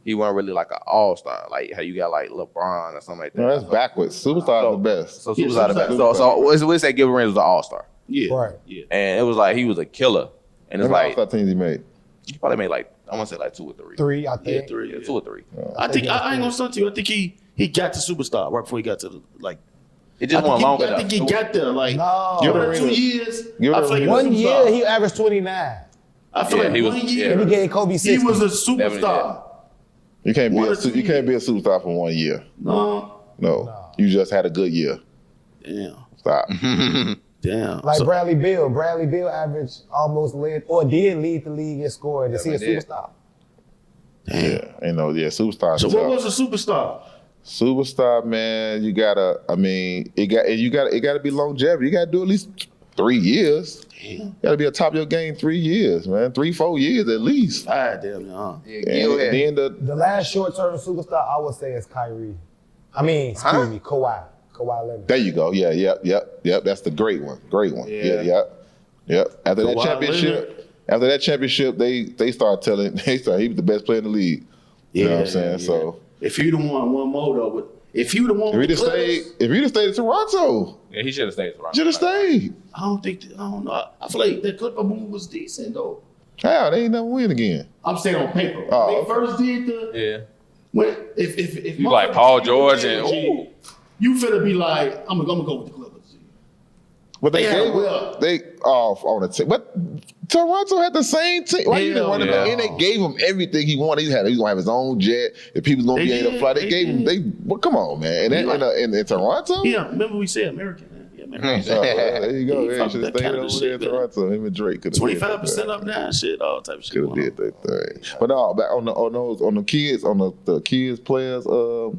He wasn't really like an all-star, like how you got like LeBron or something like that. No, that's backwards. Superstar the best. So superstar the best. So we say Gilbert Arenas was an all-star. Yeah. Right. Yeah. And it was like he was a killer. And it's How many like all-star teams he made? he probably made like I want to say like 2 or 3. 3, I Yeah, think. 3. Yeah, Yeah. 2 or 3. I think I ain't gonna stunt you. I think he got to superstar right before he got to the like. It just went longer. I think he got there like No. over 2 years. Give I it feel like he was a 1 year, superstar. he averaged 29. I feel Yeah, like he was- 1 yeah. year And he gave Kobe 60. he was a superstar. You can't be One a or 2 you can't be a years. superstar for 1 year. No. No. You just had a good year. Damn. Stop. Damn. Like So- Bradley Beal. Bradley Beal averaged almost did lead the league in scoring. Is he a Definitely did. superstar? Damn. Yeah, superstar. So what was a superstar? Superstar, man? You gotta. I mean, it gotta be longevity. You gotta do at least 3 years. Damn. You gotta be atop your game 3 years, man. 3-4 years at least. Damn. Yeah, And Gil had- then The last short-term superstar I would say is Kyrie. I mean, excuse me, Kawhi. Kawhi Leonard. there you go. Yeah. Yep. That's the great one. Yeah. Yep. After that Kawhi championship, they started telling he was the best player in the league. You know what I'm saying? Yeah. So if you'd have won one more though, if you'd have won, if he'd have stayed in Toronto, Yeah, he should have stayed around. should have stayed. I don't know. I feel like that Clipper move was decent though. How they ain't never win again? I'm saying on paper. Oh, When they okay. first did the Yeah. when if You like Paul George and G, you finna be like I'm gonna go with the Clippers. G. But they Yeah, gave well. they off on the team. But Toronto had the same team. Why you didn't want to yeah. And they gave him everything he wanted. He was gonna have his own jet. If people's gonna They be able to did, fly, they they gave him. did. Well, come on, man. And in Toronto. Yeah, remember we said American, man. Yeah, American. Oh, there you go. He They fucked should have that stayed Canada over there shit, in man. Toronto. Him and Drake could 25% up now, shit, all type of shit. Could have going did that thing. But no, back on the kids players, the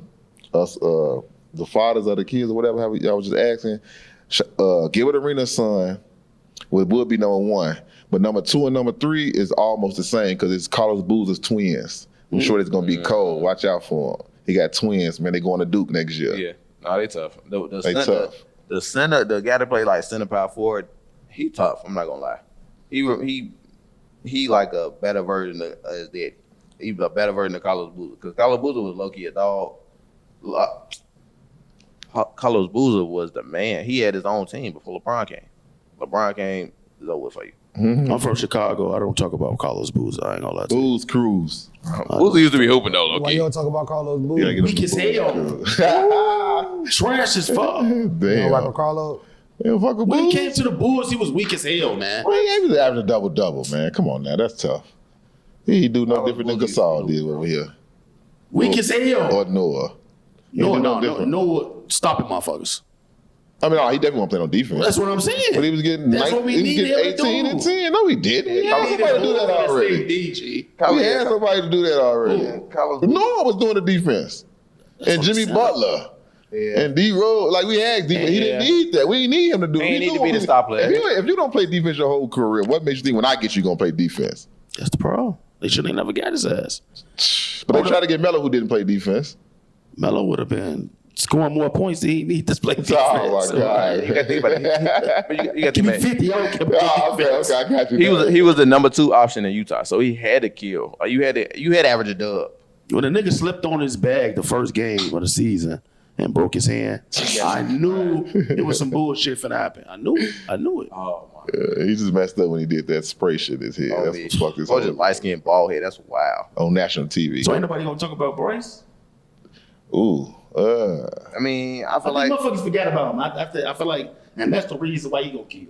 fathers of the kids or whatever. How I was just asking. Gilbert Arenas' son would be number 1, but number 2 and number 3 is almost the same because it's Carlos Boozer's twins. I'm sure it's gonna be cold. Watch out for him. He got twins, man. They going to Duke next year. Yeah. No, they tough. They tough. The center, the guy that play like center power forward, he tough. I'm not gonna lie. He like a better version of his daddy. He's a better version of Carlos Boozer because Carlos Boozer was low key a dog. Carlos Boozer was the man. He had his own team before LeBron came. LeBron came, it's over for you. I'm from Chicago. I don't talk about Carlos Boozer. I ain't gonna lie to you. Booze Cruz. Boozer used to be hooping though, low Why key. you don't talk about Carlos Boozer? Yeah, Weak as hell. Trash as fuck. You don't Damn. rock with Carlos? Yeah, fuck with When he Booze. came to the Bulls, he was weak as hell, man. Well, he was averaging a double, man. Come on now, that's tough. He do no different than Gasol did over here. Weak as hell. Or Noah. He do different. No, stop it, motherfuckers. I mean, no, he definitely won't play no defense. That's what I'm saying. But he was getting, That's what we he was need getting him to 18 do. and 10. No, he didn't. We had somebody to do that already. We had somebody to do that already. Carlos Boozer. Noah was doing the defense. And what Jimmy I'm saying. Butler. Yeah. And D-Rose. Like, we had defense. He didn't need that. We didn't need him to do it. He didn't He need to knew be the star player. If you don't play defense your whole career, what makes you think when I get you going to play defense? That's the problem. They should have never got his ass. But they tried to get Melo, who didn't play defense. Melo would have been scoring more points than he need to play defense. Oh, my God. You got to think about it. But you got to Give me think about it. 50, I don't care about Oh, okay, defense. I got you. He was the number 2 option in Utah, so he had to kill. You had to average a dub. When the nigga slipped on his bag the first game of the season and broke his hand, I knew it was some bullshit finna happen. I knew it. Oh my He just messed up when he did that spray shit in his head. That's what fucked his Or whole just light skinned bald head. That's wild. on national TV. So ain't nobody gonna talk about Bryce? Ooh. I mean, I I feel think like motherfuckers forget about him. I feel like, and that's the reason why he gonna kill.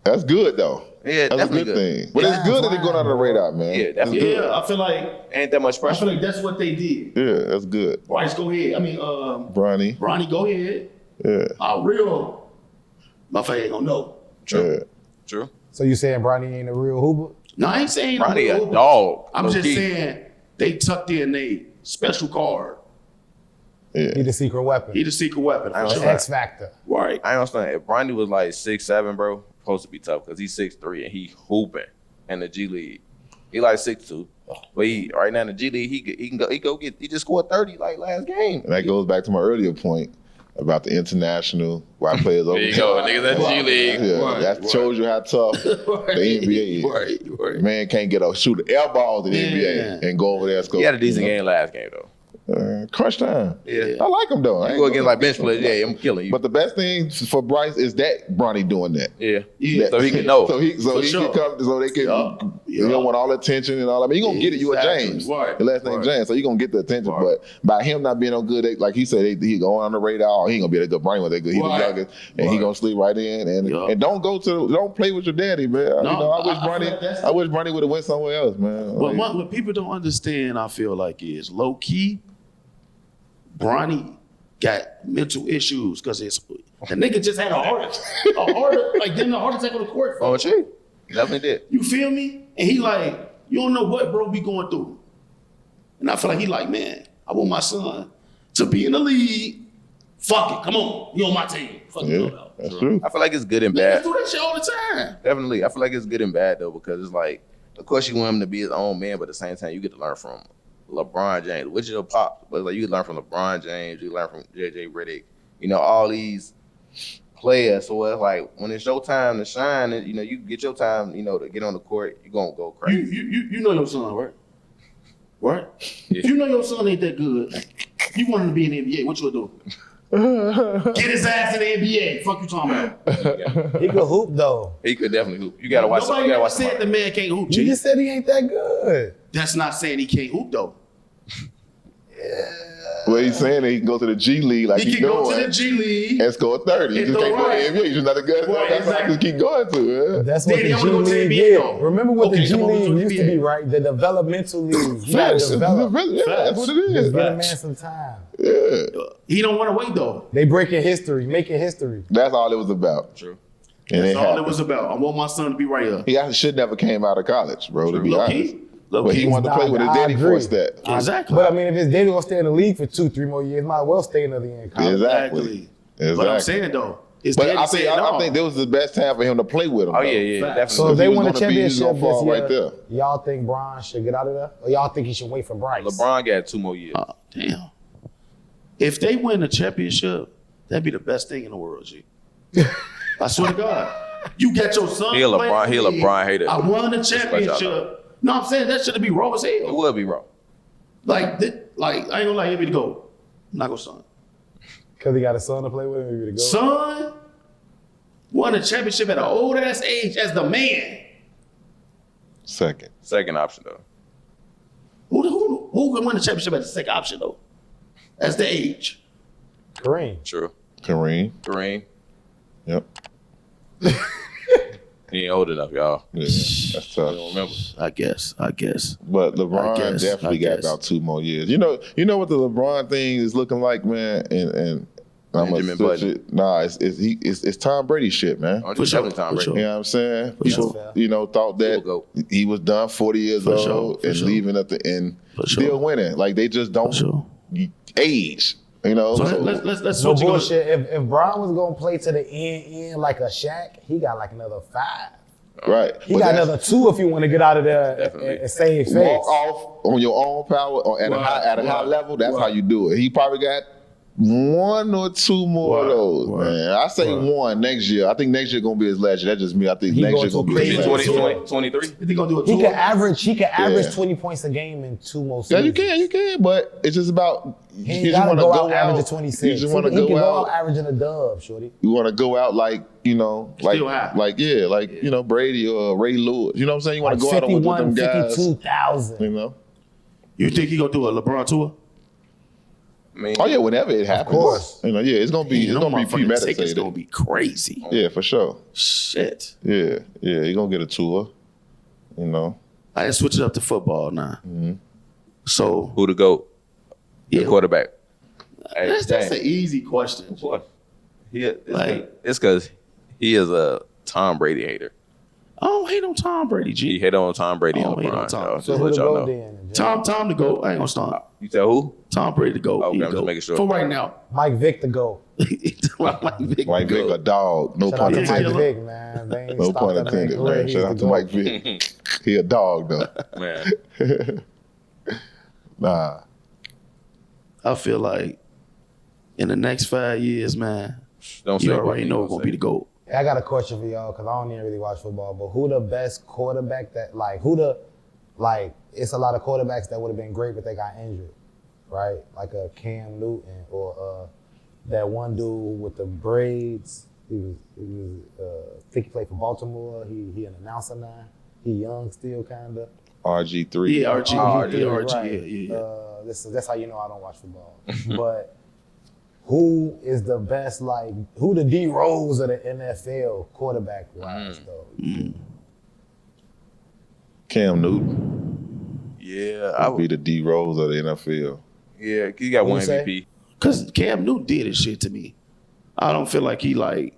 That's good though. Yeah, that's a good thing. But it's good that they're going under the radar, man. Yeah, definitely. Yeah, I feel like ain't that much pressure. I feel like that's what they did. Yeah, that's good. Bryce, go ahead. I mean, Bronny, go ahead. Yeah. Real motherfucker ain't gonna know. True. Yeah. True. So you saying Bronny ain't a real hooper? No, I ain't saying Bronny a dog. I'm just saying they tucked in a special card. Yeah. He the secret weapon. He the secret weapon. X factor. Right. I understand. If Bronny was like 6'7", bro, supposed to be tough because he's 6'3" and he hooping in the G League. He like 6'2", but right now in the G League he just scored 30 like last game. And that goes back to my earlier point about the international white players over there. You go, niggas at the G League. Yeah, that shows you how tough the NBA is. Right. Man can't shoot an air ball in the NBA and go over there and score. He had a decent game last game though. Crunch time. Yeah. I like him though. You go against like bench players, yeah, I'm killing you. But the best thing for Bryce is that Bronny doing that. Yeah. So he can know. So he can come. So they can. You don't want all the attention and all. I mean, you gonna get it. You a James. Right. The last name James. So you gonna get the attention. But by him not being on good, like he said, he going on the radar. He ain't gonna be that good. Bronny was that good. He's the youngest, and he gonna sleep right in. And don't play with your daddy, man. No, I wish Bronny would have went somewhere else, man. Well, what people don't understand, I feel like, is low key. Bronny got mental issues because the nigga just had a heart attack on the court. Oh, gee. Definitely did. You feel me? And he like, you don't know what, bro, we going through. And I feel like he like, man, I want my son to be in the league. Fuck it, come on, you on my team. Fuck it, that's true. I feel like it's good and bad. Niggas do that shit all the time. Definitely. I feel like it's good and bad though because it's like, of course you want him to be his own man, but at the same time you get to learn from LeBron James, which is your pop. But like you learn from LeBron James, you learn from JJ Redick, all these players. So it's like when it's your time to shine, you get your time, to get on the court, you're gonna go crazy. You know your son, right? Right? Yeah. If you know your son ain't that good, you want him to be in the NBA, what you would do? Get his ass in the NBA. Fuck you talking about? He could hoop though. He could definitely hoop. You gotta watch. Nobody ever said the man can't hoop. You just said he ain't that good. That's not saying he can't hoop though. Well, he's saying that he can go to the G League like he can go to the G League and score 30. He just can't go to the NBA. He's just not a good. That's what I just keep going to. Yeah. That's what the G League is. Remember what the G League used to be, right? The developmental league. You gotta develop. That's what it is. Just get a man some time. Yeah. He don't want to wait though. They breaking history, making history. That's all it was about. True. And that's all it was about. I want my son to be right here. He actually should never came out of college, bro. To be honest. But he wanted to play with his daddy forced that. Exactly. But I mean, if his daddy gonna stay in the league for 2-3 more years, might as well stay another year in college. Exactly. But I'm saying though, I think this was the best time for him to play with him. Oh yeah, definitely. So if they win a championship this year, right there. Y'all think Bron should get out of there, or y'all think he should wait for Bryce? LeBron got 2 more years. Oh, damn. If they win a championship, that'd be the best thing in the world, G. I swear to God. You got your son. He a LeBron hater. I won a championship. No, I'm saying that should be raw as hell. It would be raw. Like I ain't gonna lie, here we go. I'm not gonna son. Because he got a son to play with him, maybe to go. Son won a championship at an old ass age as the man. Second option though. Who can win the championship as the second option though? As the age. Kareem. True. Kareem. Yep. He ain't old enough, y'all. Yeah, that's tough. I don't remember. I guess. But LeBron definitely got about 2 more years. You know what the LeBron thing is looking like, man, and I'm gonna switch it. Nah, it's Tom Brady shit, man. For sure. Tom Brady. You know what I'm saying? People, thought that he was done 40 years old and leaving at the end, still winning. Like they just don't age. So let's no bullshit. If Bron was gonna play to the end like a Shaq, he got like another 5. Right. He got another 2 if you want to get out of there and save face. Walk off on your own power or at a high level. That's how you do it. He probably got 1 or 2 more of those, man. I say 1 next year. I think next year gonna be his last year. That's just me. I think next year gonna be his last year. 23? He gonna do a He can average 20 points a game in 2 more seasons. Yeah, you can, but it's just about he ain't gotta go out averaging 26. You just want to go out averaging a dub, shorty. You want to go out like Brady or Ray Lewis. You know what I'm saying? You want to go out with them 51, guys. 52,000. You know. You think he gonna do a LeBron tour? I mean, Oh yeah, whenever it happens, of course. Yeah, it's gonna be premeditated. It's gonna be crazy. Yeah, for sure. Shit. Yeah, you're gonna get a tour. I just switch it up to football now. Mm-hmm. So who to go? The quarterback. That's an easy question. It's because he is a Tom Brady hater. I don't hate on Tom Brady, G. He hate on Tom Brady on LeBron. So who to go then? Tom to go. I ain't gonna stop. You tell who? Tom Brady to go. Okay, I'm just making sure. For right now. Mike Vick to go. Mike Vick a dog. No Shout pun out to intended. Mike Vick, man. They ain't No stopped pun that man intended, career. man. He's Shout the out to GOAT. Mike Vick. He a dog though. Man. Nah. I feel like in the next 5 years, man, Don't you say already know it's gonna be the GOAT. Hey, I got a question for y'all because I don't even really watch football. But who the best quarterback that it's a lot of quarterbacks that would have been great, but they got injured, right? Like a Cam Newton or that one dude with the braids. He think he played for Baltimore. He an announcer now. He young still, kinda. RG3. Yeah, RG. Right. Yeah. That's how you know I don't watch football. But who is the best, who the D Rose of the NFL quarterback wise though? Cam Newton. Yeah, I would be the D Rose of the NFL. Yeah, he got one What'd you MVP. Because Cam Newton did his shit to me. I don't feel like he went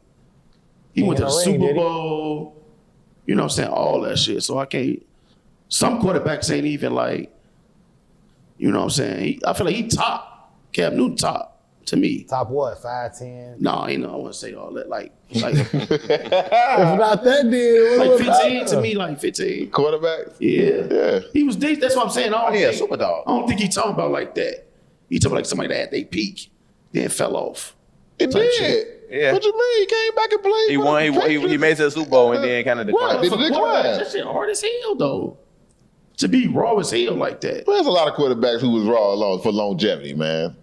to the Super Bowl. You know what I'm saying? All that shit. So I can't. Some quarterbacks ain't even you know what I'm saying? I feel like he top. Cam Newton top to me. Top what? 5'10"? No, I wouldn't say all that. If not that, then 15 to me, 15. Quarterbacks? Yeah. He was decent. That's what I'm saying. Super dog. I don't think he talking about like that. He talking like somebody that had they peak, then fell off. He did. Shit. Yeah. What you mean? He came back and played. He won. He made it to the Super Bowl and then kind of declined. Did he decline? That shit hard as hell, though. To be raw as hell like that. Well, there's a lot of quarterbacks who was raw for longevity, man.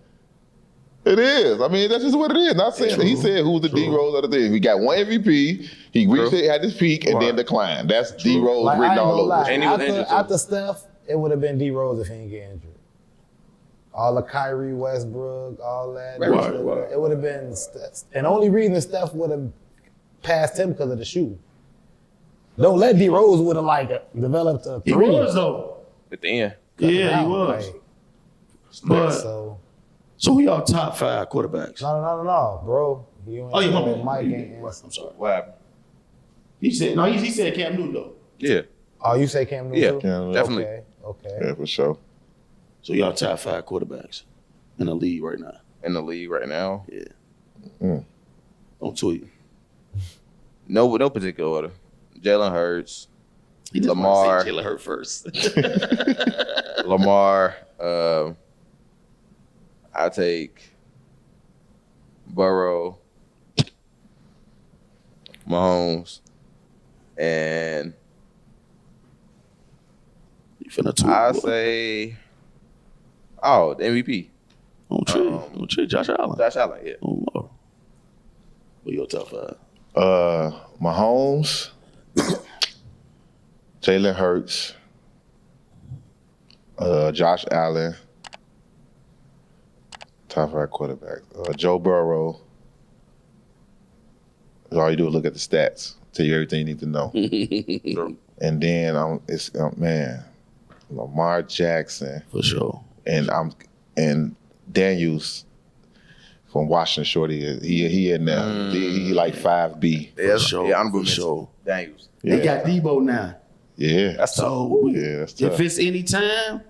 It is. I mean, that's just what it is. Not saying he said who's the D Rose of the thing. He got one MVP. He reached it at his peak and then declined. That's D Rose written all over. And he was injured. After Steph, it would have been D Rose if he didn't get injured. All the Kyrie, Westbrook, all that. Right. It would have been Steph. And the only reason Steph would have passed him because of the shoe. Don't let D Rose would have developed a three. He was though. At the end. Yeah, he was. So who y'all top 5 quarterbacks? No, bro. Mike ain't answer. I'm sorry. What happened? He said Cam Newton though. Yeah. Oh, you say Cam Newton? Yeah, definitely. Okay. Yeah, for sure. So y'all top 5 quarterbacks in the league right now. Yeah. Don't tweet. No particular order. Jalen Hurts. Lamar. Jalen Hurts first. Lamar. I'll take Burrow, Mahomes, and you finna tweet. I'll say, the MVP. Don't treat Josh Allen. Josh Allen, yeah. Oh, Lord. What your top 5? Mahomes, Jalen Hurts, Josh Allen, top 5 quarterbacks. Joe Burrow. All you do is look at the stats, tell you everything you need to know. And then Lamar Jackson For sure. and Daniels from Washington Shorty. He in there. He like 5B. Yeah, sure. I'm For sure. Daniels. They got Debo now. Yeah. That's tough. So that's tough. if it's any time,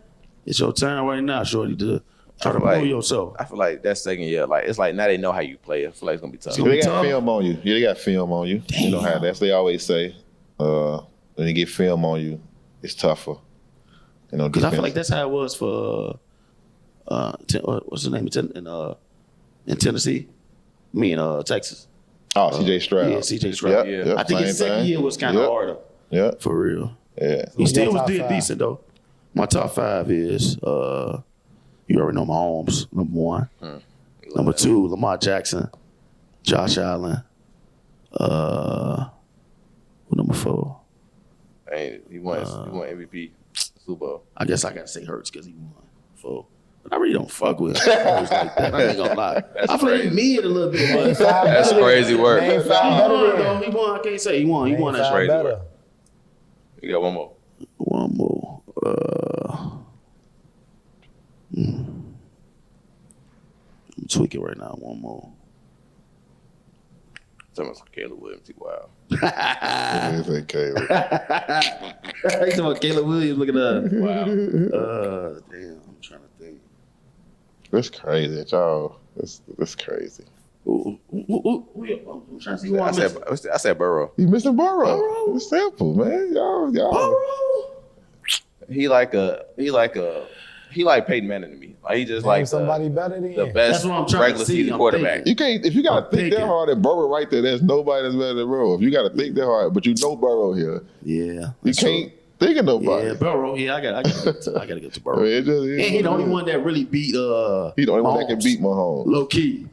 it's your time right now, Shorty, to try to like- prove yourself. I feel like that second year, it's like now they know how you play. I feel like it's gonna be tough. They got tough. film on you. Yeah, they got film on you. You know how that's they always say. When you get film on you, it's tougher. Because I feel like that's how it was for what's his name in Tennessee? Texas. Oh, CJ Stroud. Yeah, CJ Stroud. Yep, I think his second year was kind of harder. Yeah. For real. Yeah. He still was top 5? decent though. My top 5 is you already know Mahomes, number 1. Number 2, Lamar Jackson, Josh Allen. Number 4. He won MVP Super Bowl. I guess I gotta say Hurts because he won. 4. But I really don't fuck with him. Like that. I ain't gonna lie. I feel like he mid a little bit. But That's crazy work. He won. I can't say he won. He won that crazy shit. work. You got one more. One more. I'm tweaking right now. One more. Someone's Caleb Williams. Wow. It's like Caleb. He's talking about Caleb Williams. Look at that. Wow. Damn. I'm trying to think. That's crazy, y'all. That's crazy. I'm trying to see who I said Burrow. You missing Burrow. It's simple, man. Y'all. Burrow. He like Peyton Manning to me. Like he just like somebody better than the best regular season quarterback. You can't if you gotta think that hard at Burrow right there. There's nobody that's better than Burrow. If you gotta think that hard, but you know Burrow here. Yeah, you can't think of nobody. Yeah, Burrow. Yeah, I gotta get to Burrow. And he the only one that really beat. He the only one that can beat Mahomes. Low key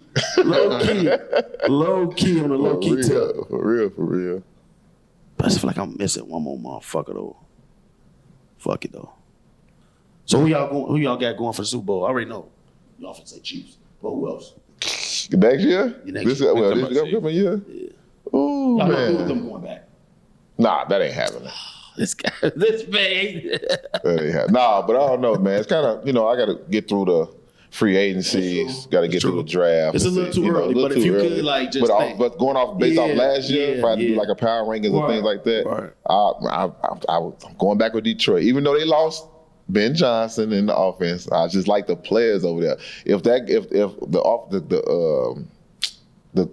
on the low key tip. For real. But I just feel like I'm missing one more motherfucker though. Fuck it though. So who y'all got going for the Super Bowl? I already know. Y'all finna say Chiefs. But who else? Next year? Next year. This upcoming year? Yeah. Ooh, y'all man. know them going back. Nah, that ain't happening. This man. That ain't happening. Nah, but I don't know, man. It's kind of, I got to get through the free agencies. Got to get through the draft. It's a little too early, but if you could, like, just but going off based off last year, if I do like a power rankings and things like that, I'm going back with Detroit. Even though they lost Ben Johnson in the offense, I just like the players over there. If the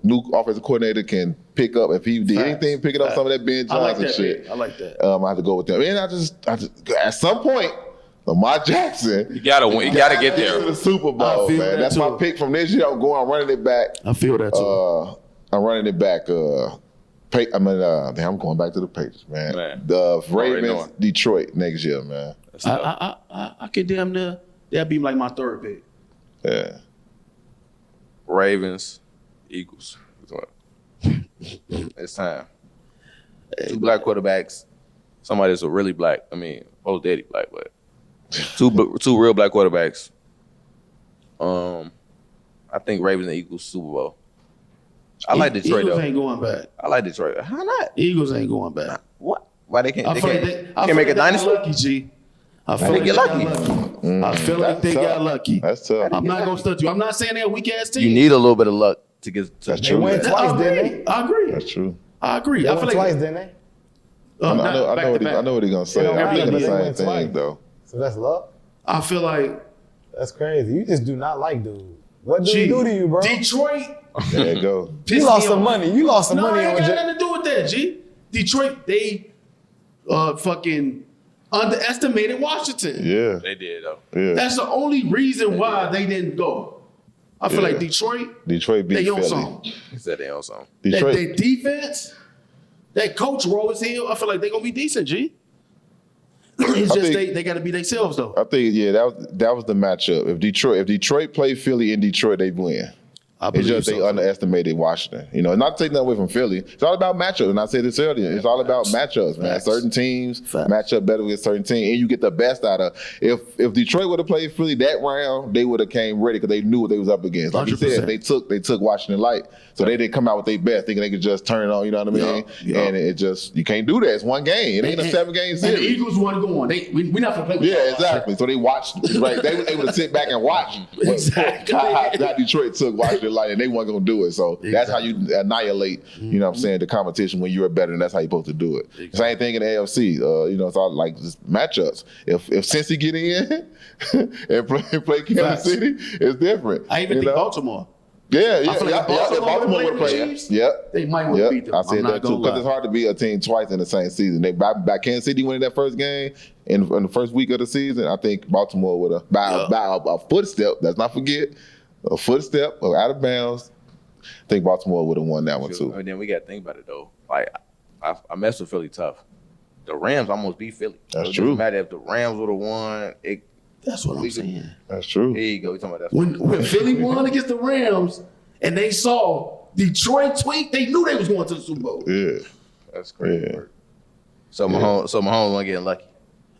new offensive coordinator can pick up, if he did anything, picking up some of that Ben Johnson shit. I like that. I have to go with them. And I just at some point, Lamar Jackson, you gotta win. You gotta get there to the Super Bowl, man. That's my pick from this year. I'm running it back. I feel that too. I'm running it back. I'm going back to the Patriots, man. The Ravens, Detroit next year, man. I could damn near that'd be like my third pick. Yeah. Ravens, Eagles. It's time. Two black quarterbacks. Somebody that's really black. I mean, old daddy black, but two real black quarterbacks. I think Ravens and Eagles Super Bowl. I like Detroit Eagles though. Ain't going back. I like Detroit. How not? Eagles ain't going back. What? Why they can't? I feel can't make a dynasty. Lucky, G. I feel they like get lucky. I feel like they got lucky. That's tough. I'm not gonna stunt you. I'm not saying they're a weak ass team. You need a little bit of luck to get. That's They true. went twice, didn't they? I agree. That's true. I agree. They I went feel like twice, didn't they? I know what he's gonna say. I'm thinking the same thing though. So that's luck? I feel like That's crazy. You just do not like dude. What do he do to you, bro? Detroit. There you go. You lost some money. You lost some No, money it on ain't got Jay. nothing to do with that, G. Detroit, they fucking underestimated Washington. Yeah. They did though. Yeah. That's the only reason why they didn't go. I feel like Detroit beat they own Philly. something. He said they own something. Detroit. Their defense, that coach Rose Hill, I feel like they're gonna be decent, G. It's just they got to be themselves though. I think that was the matchup. If Detroit played Philly in Detroit, they win. It's just they underestimated Washington. Not taking that away from Philly. It's all about matchups. And I said this earlier. It's all about matchups, man. Certain teams match up better with certain teams, and you get the best out of. If Detroit would have played Philly that round, they would have came ready because they knew what they was up against. Like you said, they took Washington light, so they didn't come out with their best, thinking they could just turn it on. You know what I mean? Yeah. And it just you can't do that. It's one game. It ain't a 7-game series. And the Eagles wasn't going. We're not gonna play with Yeah, exactly. So they watched. Right, they were able to sit back and watch. Exactly. How Detroit took Washington light, and they weren't gonna do it. So that's how you annihilate. You know what I'm saying, the competition when you're better, and that's how you're supposed to do it. Exactly. Same thing in the AFC. It's all like just matchups. If Cincy get in and play Kansas City, it's different. I even think Baltimore. Yeah. I feel like Baltimore would have played. Yep. They might want to beat them. I said that too because it's hard to beat a team twice in the same season. By Kansas City winning that first game in the first week of the season, I think Baltimore would have by a footstep. Let's not forget a footstep or out of bounds. I think Baltimore would have won that one too. And then we got to think about it though. Like I messed with Philly tough. The Rams almost beat Philly. That's true. It doesn't matter if the Rams would have won. That's what I'm saying. That's true. There you go. You're talking about that. When Philly won against the Rams and they saw Detroit tweak, they knew they was going to the Super Bowl. Yeah. That's crazy work. So Mahomes wasn't getting lucky.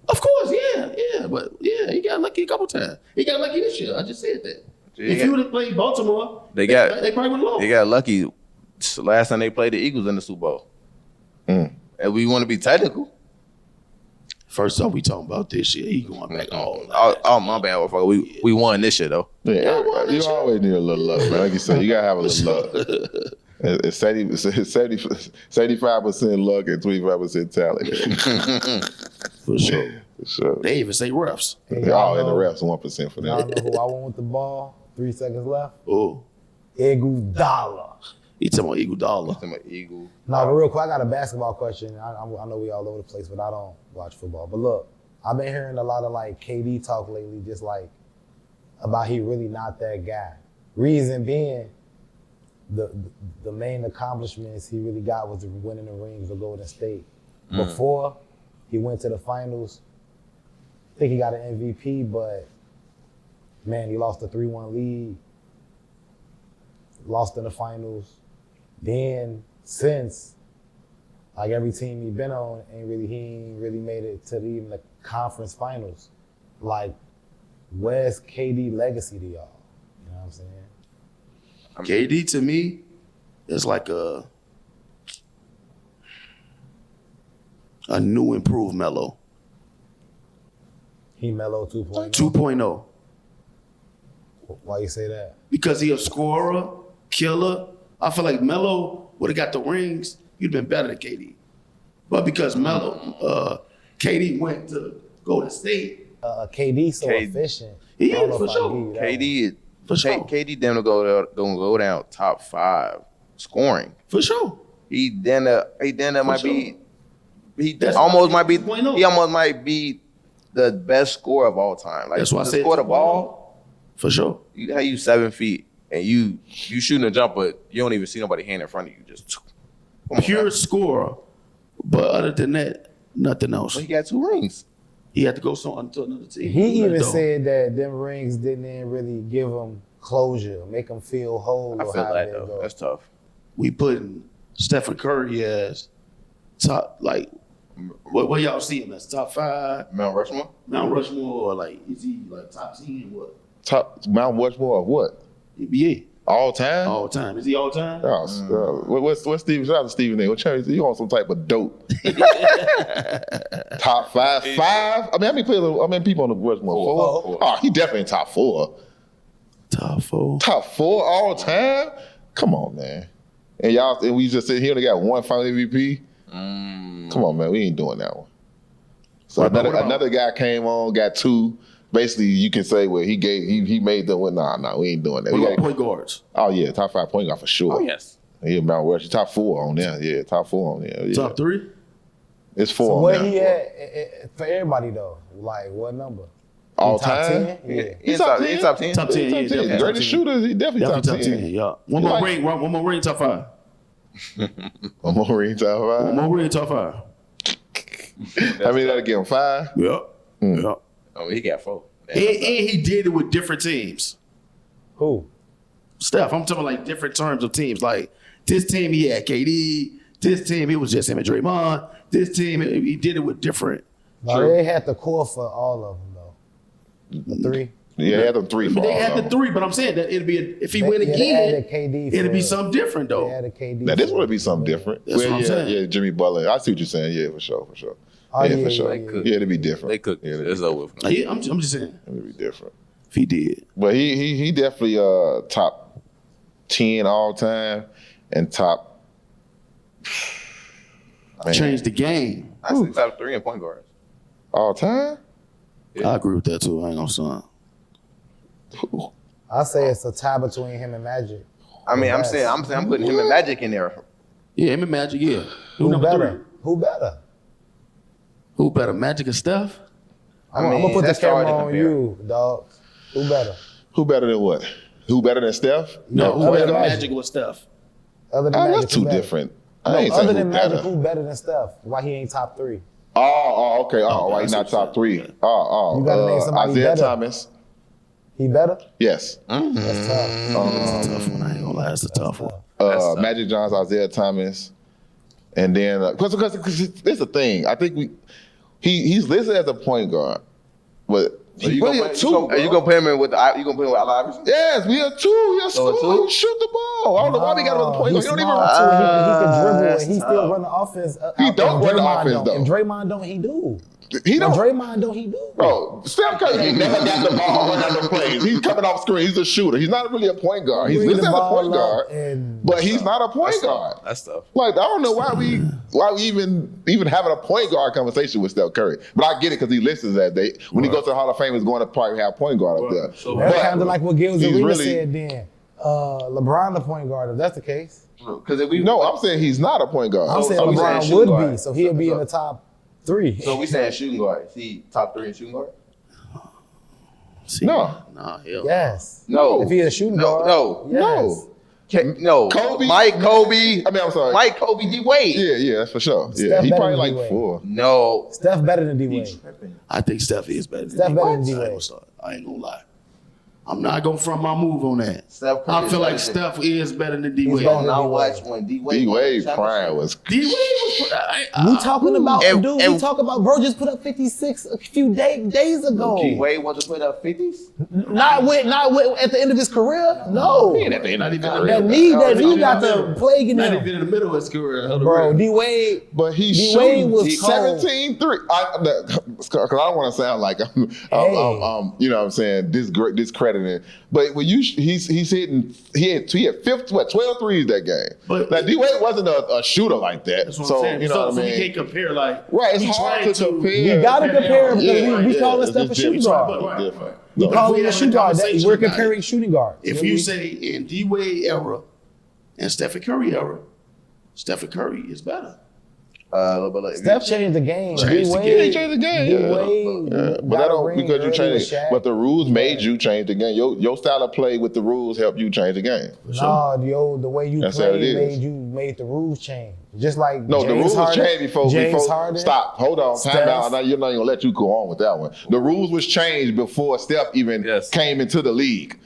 Of course, yeah. But yeah, he got lucky a couple times. He got lucky this year. I just said that. If he would have played Baltimore, they probably would have lost. They got lucky last time they played the Eagles in the Super Bowl. And we want to be technical. First off, we talking about this year. He going back all. Oh, my bad, motherfucker. We won this year though. Yeah, you always need a little luck, man. Like you said, you gotta have a little luck. It's 75% luck and 25% talent. For sure. For sure. They even say refs. Hey, y'all in the refs 1% for Y'all that. know who I want with the ball? 3 seconds left. Oh, Iguodala. he talking about Iguodala. Eagle. No, but real quick, I got a basketball question. I know we all over the place, but I don't watch football. But look, I've been hearing a lot of like KD talk lately, just like about he really not that guy. Reason being, the main accomplishments he really got was winning the rings with Golden State. Before he went to the finals, I think he got an MVP, but man, he lost a 3-1 lead, lost in the finals. Then since, like every team he been on, he ain't really made it to even the conference finals. Like, where's KD legacy to y'all? You know what I'm saying? KD to me is like a new improved Melo. He Melo 2.0. 2.0. Why you say that? Because he a scorer, killer. I feel like Melo would have got the rings, he'd been better than KD. But because KD went to Golden State. KD so efficient. He is, for sure. KD, for sure. KD damn gonna go down top 5 scoring. For sure. He almost might be the best scorer of all time. Like, that's why I said score the ball. For sure. You 7 feet and you shooting a jumper, you don't even see nobody hand in front of you. Just pure scorer. But other than that, nothing else. Well, he got 2 rings. He had to go to another team. He even said that them rings didn't really give him closure, make him feel whole. I feel that though. Go. That's tough. We putting Stephen Curry as top, like, what y'all see him as top 5? Mount Rushmore? Mount Rushmore, or like, is he like top 10? What? Top Mount Rushmore of what? NBA. All time? All time. Is he all time? What's Steven? Shout out to Steven name. What Cherry? You on some type of dope? Top 5? 5? I mean, how many people on the Rushmore? 4? Oh, he definitely in top 4. Top 4. Top 4 all time? Come on, man. And we just sit here and got one final MVP. Come on, man. We ain't doing that one. So another guy came on, got 2. Basically, you can say, well, he made them win. Nah, we ain't doing that. What about point guards? Oh yeah, top 5 point guard for sure. Oh yes. Yeah, Mount Rush. Top 4 on there. Yeah, top 4 on there. Yeah. Top 3? It's 4 so on where there. he at for everybody though? Like what number? All top time? 10? Yeah. He's top 10. Top 10, Top 10. yeah. Greatest shooters, he definitely top 10. Yeah. One more ring, top 5. One more ring, top 5? One more ring, top 5. I mean, that'll give him 5? Yeah. Yeah. Oh, he got 4. And he did it with different teams. Who? Steph, I'm talking like different terms of teams. Like this team, he had KD. This team, it was just him and Draymond. This team, he did it with different. No, they had the core for all of them though. The 3. Yeah, they had them 3 for They all had of the them. 3, but I'm saying that it'd be if he win They again, added KD it'd be for- something different though. They had a KD. Now, this for- would be something different. That's what I'm saying. Yeah, Jimmy Butler. I see what you're saying. Yeah, for sure. Oh, yeah, yeah, for sure. yeah, Yeah, it'd be different. They cooked. Yeah, It's over. Yeah, I'm just saying. It'd be different. If he did. But he definitely top 10 all time and top. Man. Changed the game. I see top 3 in point guards. All time? Yeah. I agree with that too. I ain't gonna son. I say it's a tie between him and Magic. I mean, I'm Yes. saying I'm putting him and Magic in there. Yeah, him and Magic, yeah. Who number better? 3? Who better? Who better, Magic or Steph? I'm gonna put the that's hard camera to on compare. you, dog. Who better? Who better than what? Who better than Steph? No, who other better, than Magic Magic. or Steph? Other than Magic, That's who too better? different. No, I ain't other saying than who Magic, better. who better than Steph? Why he ain't top 3? Okay. Why he that's not what top I'm 3? saying. Oh. You gotta name somebody Isaiah better. Thomas. He better? Yes. That's tough. That's a tough one. I ain't gonna lie. That's a tough one. tough. Magic Johnson, Isaiah Thomas, and then because it's the thing. I think he's listed as a point guard, but Are you gonna put him in with Allen Iverson? Yes, we are two. He'll score. He shoot the ball. I don't know why we got him as a point guard. He don't even. He can dribble and he still run the offense. He don't run the offense though. And Draymond don't. He do. He don't. Draymond don't. He do. Bro, Steph Curry ain't never got the ball running out the plays. He's coming off screen. He's a shooter. He's not really a point guard. He's listed as a point guard, but he's not a point guard. That's tough. Like I don't know why we even having a point guard conversation with Steph Curry. But I get it because he listed that when he goes to the Hall of Fame, he's going to probably have point guard up there. So that's kind of like what Gil Zarina said then. LeBron the point guard, if that's the case. Because I'm saying he's not a point guard. I'm saying LeBron would be, so he'll be in the top 3. So we saying shooting guard. Is he top 3 in shooting guard? No. Yes. No. If he's a shooting guard. No. No. Kobe. Mike, Kobe. I'm sorry. Mike, Kobe, D Wade. Yeah, that's for sure. Steph Yeah, he better probably than like D-Wade. 4. No. Steph better than D Wade. I think Steph is better than Steph D-Wade. better than D-Wade. I ain't gonna lie. I'm not gonna front my move on that. Steph Curry I feel like is Steph is better than He's D-Wade. better than I D-Wade. watched when D Wade. D-Wade prime was. D-Wade was. We talking about, And- dude, and- we talk about, bro just put up 56 a few days ago. D Wade wants to put up 50s? Not with at the end of his career. No. Not even That knee got the plague in Not him. even in the middle of his career. Bro, D-Wade. But he's D-Wade shooting was cold. 17 3. Because I don't want to sound like I'm you know what I'm saying, discrediting. But when he's hitting, he had 12 threes that game. But now D-Wade wasn't a shooter like that. That's what So I'm saying. you know so, what I so mean. we can't compare like. Right, it's we hard trying to compare. We gotta compare because Yeah, we call this stuff a it's shooting different. guard. It's different. We But call if we it a having shooting guard. conversation We're about comparing it, shooting guards. If you say in D-Wade era and Stephen Curry era, Stephen Curry is better. Steph changed the game. Changed the D-Wade game. Changed the game. D-Wade But that don't because you changed. changed. But the rules made you change the game. Your style of play with the rules helped you change the game. No, the way you That's how it played is. made the rules change. Just like No, James the rules Harden, changed before. Harden. Stop. Hold on. Time Steph. out. Now you're not even gonna let you go on with that one. The rules was changed before Steph even came into the league.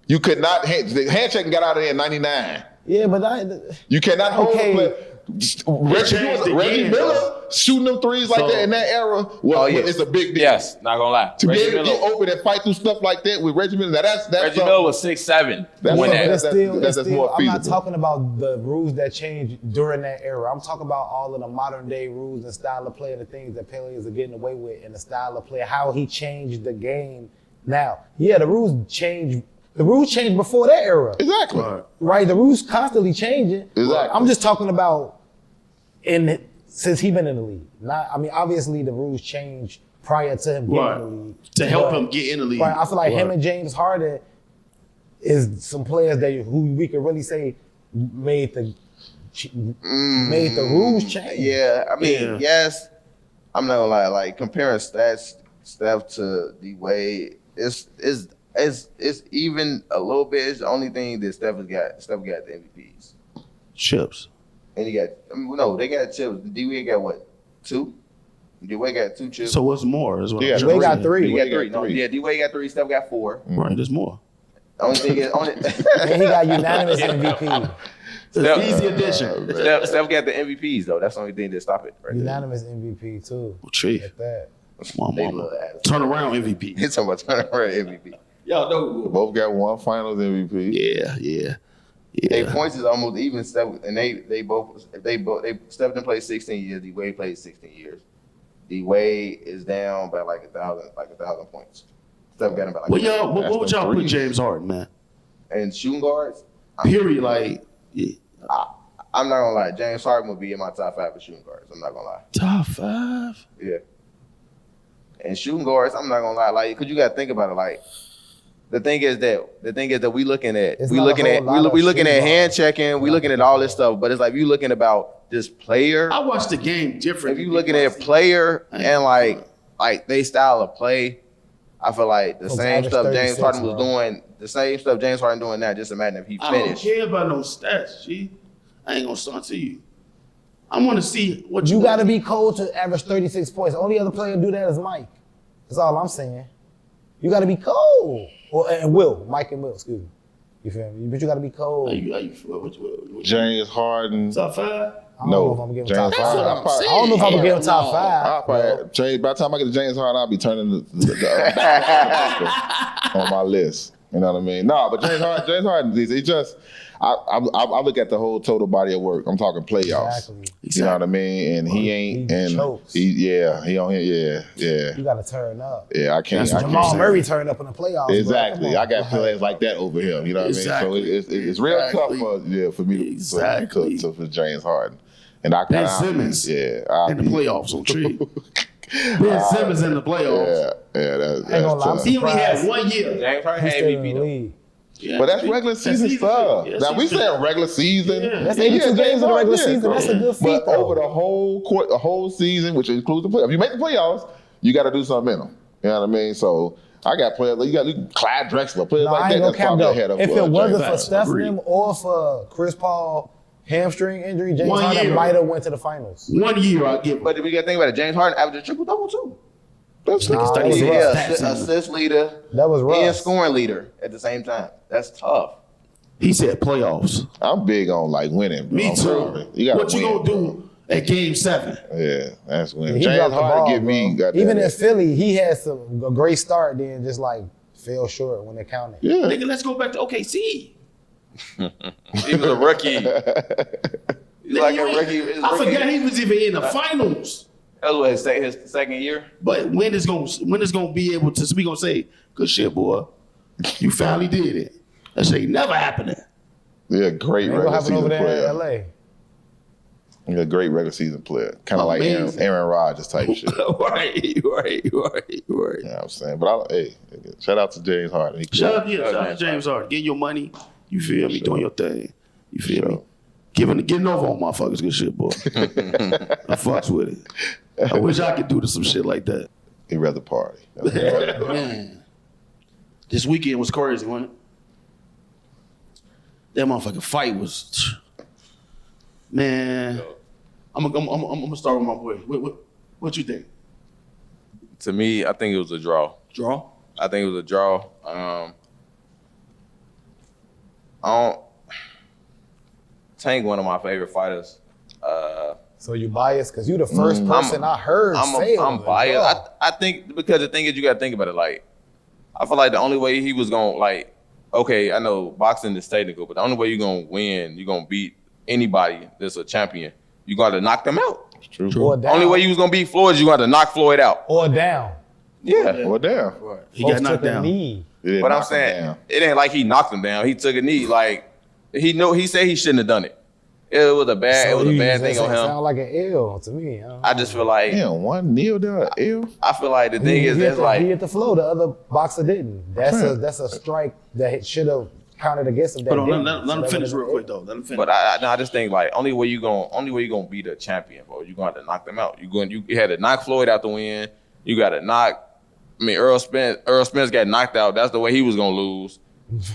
You could not. The handshaking got out of there in '99. Yeah, but You cannot hold Okay. the play. Reggie Miller shooting them threes like that in that era. Well, it's a big deal. Yes, not gonna lie. To be Reggie able to get Miller, open and fight through stuff like that with Reggie Miller, that's Reggie Miller was 6'7" when That's that. that's more I'm not feasible. talking about the rules that changed during that era. I'm talking about all of the modern day rules and style of play and the things that players are getting away with and the style of play, how he changed the game now. Yeah, the rules changed. The rules changed before that era. Exactly. Right? The rules constantly changing. Exactly. I'm just talking about since he been in the league. Obviously the rules changed prior to him getting in the league. To help him get in the league. Right. I feel like him and James Harden is some players who we could really say made the rules change. Yeah, I mean, yes. I'm not gonna lie. Like comparing Steph to D-Wade, it's even a little bit. It's the only thing that Steph got. Steph got the MVPs. Chips. And he got they got chips. D-Wade got what? 2? D-Wade got 2 chips. So what's more? Is what I'm D-Wade got 3. D-Wade got 3. No, yeah, D-Wade got 3. Steph got 4. Right, there's more. The only thing is And he got unanimous MVP. It's an easy addition. Steph got the MVPs though. That's the only thing that stop it. Right Unanimous MVP too. Chief. Like that. They love that. Turn around MVP. It's talking about turn around MVP. Y'all know. Both got one Finals MVP. Yeah. Their points is almost even. Steph and they both Steph done played 16 years. D-Wade played 16 years. D-Wade is down by like 1,000 points. Steph got him by like. What would y'all put James Harden, man? And shooting guards. Period. Like, yeah. I'm not gonna lie. James Harden would be in my top 5 for shooting guards. I'm not gonna lie. Top 5. Yeah. And shooting guards, I'm not gonna lie. Like, cause you gotta think about it. Like, the thing is that we looking at hand checking, we looking at all this stuff. But it's like you looking about this player. I watch the game different. If you looking at player and like they style of play, I feel like the same stuff James Harden was doing, the same stuff James Harden doing now. Just imagine if he finished. I don't care about no stats, G. I ain't gonna start to you. I want to see what you got to be cold to average 36 points. Only other player to do that is Mike. That's all I'm saying. You got to be cold. Mike and Will, excuse me. You feel me? But you got to be cold. How you James Harden. Top 5? I don't know if I'm gonna give him top James 5. Harden. I don't know if I'm gonna give him top 5. I'll probably change. By the time I get to James Harden, I'll be turning on my list. You know what I mean? No, but James Harden, he just. I look at the whole total body of work. I'm talking playoffs. Exactly. You know what I mean? And he ain't. He chokes. He on here. Yeah. You gotta turn up. Yeah, I can't. Jamal Murray turned up in the playoffs. Exactly. I got players like that over him. You know what I mean? So it's real tough for me to for James Harden. And Ben Simmons. Yeah. In the playoffs on tree. Ben Simmons in the playoffs. Yeah. That's tough. He only had 1 year. James Harden He's had still in MVP the though. league. Yeah, but that's regular season stuff. Now we said regular season. Yeah. That's 82 games in the regular season. That's a good feat, But over the whole season, which includes the playoffs, if you make the playoffs, you got to do something in them. You know what I mean? So I got players. You got Clyde Drexler, players like that. That's probably ahead of. If it wasn't for Stephen or for Chris Paul hamstring injury, James Harden might have went to the finals. 1 year, I give. But if we got to think about it, James Harden averaged a triple-double too. Assist leader. That was rough. And scoring leader at the same time. That's tough. He said playoffs. I'm big on winning. Bro. Me too. What you gonna do at Game 7? Yeah, that's when He James dropped the ball, Harden give me. Even in Philly, he had a great start, then just fell short when it counted. Yeah, nigga, let's go back to OKC. He was a rookie. He's like a rookie. I forgot he was even in the finals. That was what, his second year. But when is gonna be able to? We gonna say, good shit, boy. You finally did it. That shit never happening. Yeah, great regular season over there player. in LA. Yeah, great regular season player. Kind of like Aaron Rodgers type shit. right. You know what I'm saying? But shout out to James Harden. Shout out to James Harden. Getting your money. You feel me? Doing your thing. You feel me? Getting over on motherfuckers. Good shit, boy. I fucks with it. I wish I could do some shit like that. He'd rather party. Man. This weekend was crazy, wasn't it? That motherfucking fight was, man. I'm gonna start with my boy. What you think? To me, I think it was a draw. Draw? I think it was a draw. Tank, one of my favorite fighters. So you biased because you the first person I heard say it. I'm biased. I think because the thing is, you got to think about it. Like, I feel like the only way he was gonna okay, I know boxing is technical, but the only way you're gonna win, you're gonna beat anybody that's a champion, you got to knock them out. It's true. The only way you was gonna beat Floyd is you got to knock Floyd out. Or down. Yeah. Well, damn. He got knocked down. But I'm saying it ain't like he knocked him down. He took a knee. Like he said he shouldn't have done it. It was a bad thing on him. Sound like an L to me. I just feel like one kneel down an L. I feel like the thing is that's like he hit the flow. The other boxer didn't. That's a strike that should have counted against him. Hold on, let him finish real quick though. Let him finish. But I just think like only way you gonna beat a champion, bro. You gonna have to knock them out. You had to knock Floyd out the win. You got to knock. I mean, Earl Spence got knocked out. That's the way he was gonna lose.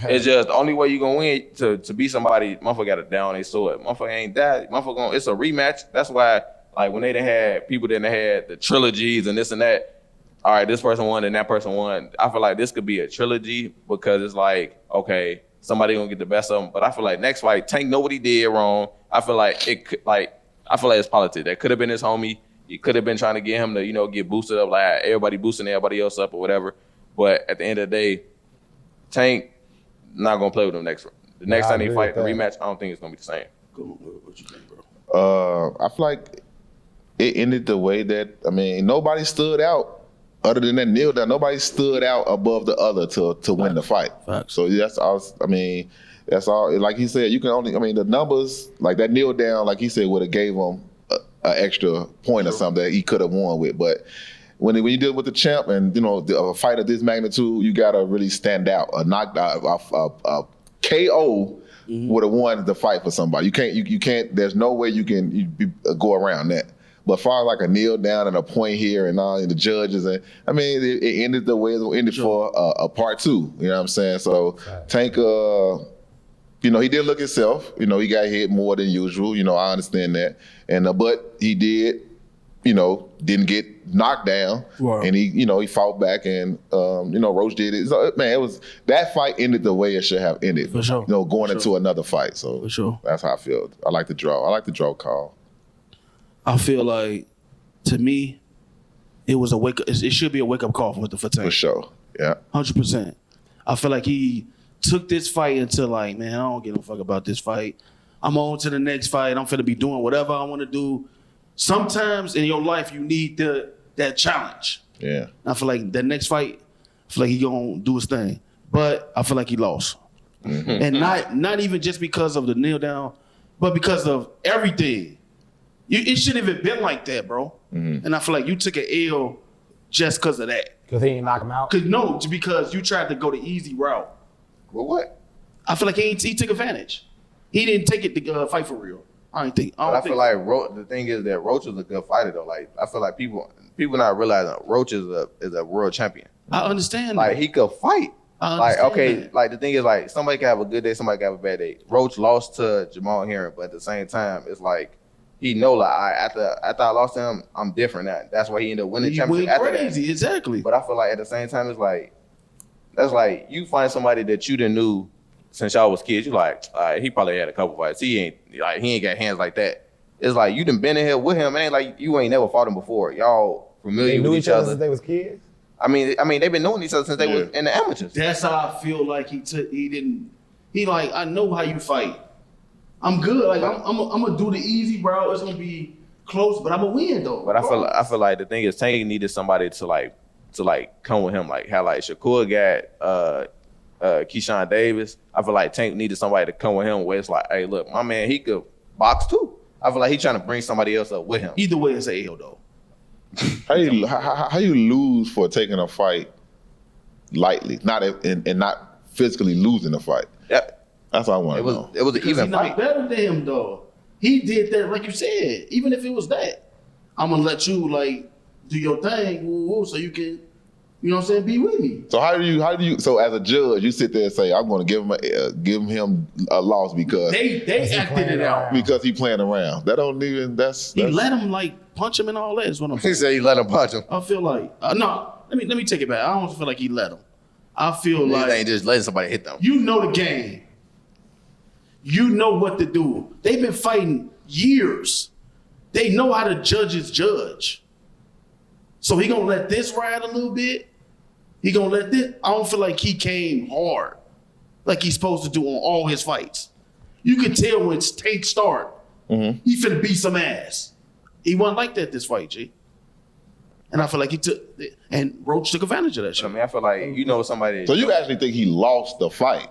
It's just the only way you gonna win to beat somebody. Motherfucker got to down their sword. Motherfucker ain't that. Motherfucker, it's a rematch. That's why, like when they done had people that had the trilogies and this and that. All right, this person won and that person won. I feel like this could be a trilogy because it's like, okay, somebody gonna get the best of them. But I feel like next fight, Tank know what he did wrong. I feel like it's politics. That could have been his homie. He could have been trying to get him to, get boosted up, like everybody boosting everybody else up or whatever. But at the end of the day, Tank not gonna play with him next. The next time they fight the rematch, I don't think it's gonna be the same. What you think, bro? I feel like it ended the way that nobody stood out other than that kneel down. Nobody stood out above the other to win the fight. Facts. So that's all. That's all. Like he said, you can only. The numbers like that kneel down, like he said, would have gave him an extra point or something that he could have won with, but. When you deal with the champ and a fight of this magnitude, you gotta really stand out. A knockdown, a KO would have won the fight for somebody. You can't. There's no way you can go around that. But as far as like a kneel down and a point here and all, and the judges, and it ended the way it ended for a part 2. You know what I'm saying? So Tank, he did look himself. He got hit more than usual. I understand that, but he did. Didn't get knocked down, and he fought back, and Roach did it. So, man, it was that fight ended the way it should have ended. For sure. Going into another fight. So for sure, that's how I feel. I like the draw. I like the draw call. I feel like, to me, it was a wake up. It should be a wake up call for Tank. For sure. Yeah. 100%. I feel like he took this fight into like, man, I don't give a fuck about this fight. I'm on to the next fight. I'm finna be doing whatever I want to do. Sometimes in your life you need that challenge. Yeah. I feel like that next fight, I feel like he gonna do his thing. But I feel like he lost. Mm-hmm. And not even just because of the kneel down, but because of everything. It shouldn't have been like that, bro. Mm-hmm. And I feel like you took an L just because of that. Because he didn't knock him out? No, because you tried to go the easy route. Well, what? I feel like he took advantage. He didn't take it to fight for real. I feel like the thing is that Roach is a good fighter though. Like I feel like people not realizing Roach is a world champion. I understand. Like he could fight. Like okay, that. Like the thing is like somebody can have a good day, somebody can have a bad day. Roach lost to Jamal Herring, but at the same time, it's like he know like after I lost to him, I'm different now. That's why he ended up winning the championship. After crazy, that. Exactly. But I feel like at the same time, it's like that's like you find somebody that you didn't knew since y'all was kids. You like he probably had a couple fights. He ain't got hands like that. It's like you done been in here with him. It ain't like you ain't never fought him before. Y'all familiar with each other since they was kids. I mean they've been knowing each other since they was in the amateurs. That's how I feel like he like I know how you fight. I'm good. Like I'm gonna do the easy route. It's gonna be close, but I'm gonna win though. But I feel like the thing is Tank needed somebody to come with him, like how like Shakur got Keyshawn Davis. I feel like Tank needed somebody to come with him where it's like, hey, look, my man, he could box too. I feel like he's trying to bring somebody else up with him. Either way, it's a L though. How you lose for taking a fight lightly, and not physically losing the fight? Yep. That's what I want to know. It was an even fight. He's not better than him though. He did that, like you said. Even if it was that, I'm gonna let you like do your thing, so you can, you know what I'm saying, be with me. So how do you? So as a judge, you sit there and say, I'm going to give him a loss because they acted it out because he playing around. That don't even. He let him like punch him and all that. Is what I'm saying. He said he let him punch him. I feel like no. Let me take it back. I don't feel like he let him. I feel They like ain't just letting somebody hit them. You know the game. You know what to do. They've been fighting years. They know how the judges judge. So he gonna let this ride a little bit. He gonna let this. I don't feel like he came hard like he's supposed to do on all his fights. You can tell when Tank start, he finna beat some ass. He wasn't like that this fight, G. And I feel like and Roach took advantage of that shit. I mean, I feel like you know somebody. So you actually think he lost the fight?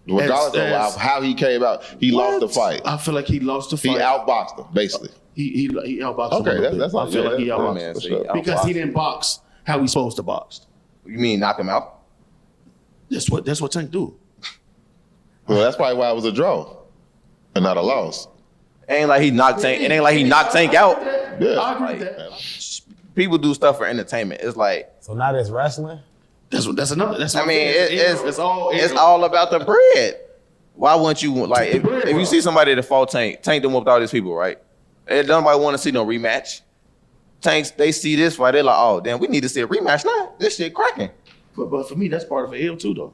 Regardless of how he came out, he lost the fight. I feel like he lost the fight. He outboxed him, basically. He outboxed him. Okay, that's I feel like he outboxed him. Sure. Because he didn't box how he's supposed to box. You mean knock him out? That's what Tank do. Well, that's probably why it was a draw and not a loss. It ain't like he knocked Tank. It ain't like he knocked Tank out. Yeah, I agree with that. People do stuff for entertainment. It's like so now there's wrestling. That's another. That's I mean, it's all about the bread. Why wouldn't you like if you see somebody that fought Tank them with all these people, right? And nobody want to see no rematch. Tanks, they see this fight, they're like, oh damn, we need to see a rematch now. This shit cracking. But for me, that's part of an L too, though.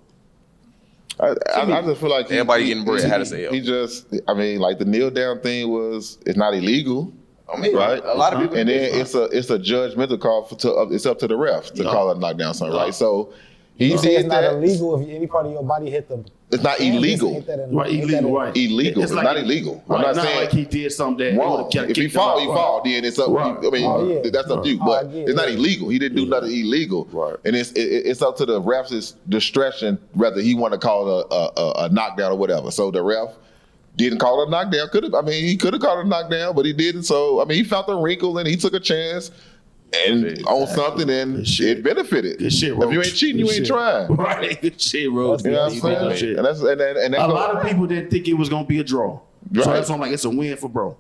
I just feel like everybody getting bread had to say L. He just, I mean, like the kneel down thing it's not illegal. I mean, right? A lot of people. And then it's a judgmental call it's up to the ref to call a knockdown, something, right? So he did it's not that. illegal if any part of your body hit the. It's not illegal. Right, illegal, right. Illegal. It's not illegal. Right, I'm not saying like he did something that wrong. If he fall, he fall. Then it's up. Right. I mean, that's up to you. But it's not illegal. He didn't do nothing illegal. Right. And it's up to the ref's discretion whether he want to call a knockdown or whatever. So the ref didn't call it a knockdown. He could have called it a knockdown, but he didn't. So he felt the wrinkle and he took a chance. And on something, and it benefited. Good shit, if you ain't cheating, you ain't trying. Right, good shit, Rose. You know what I'm saying? And a lot of people didn't think it was gonna be a draw. Right. So that's why I'm like, it's a win for bro.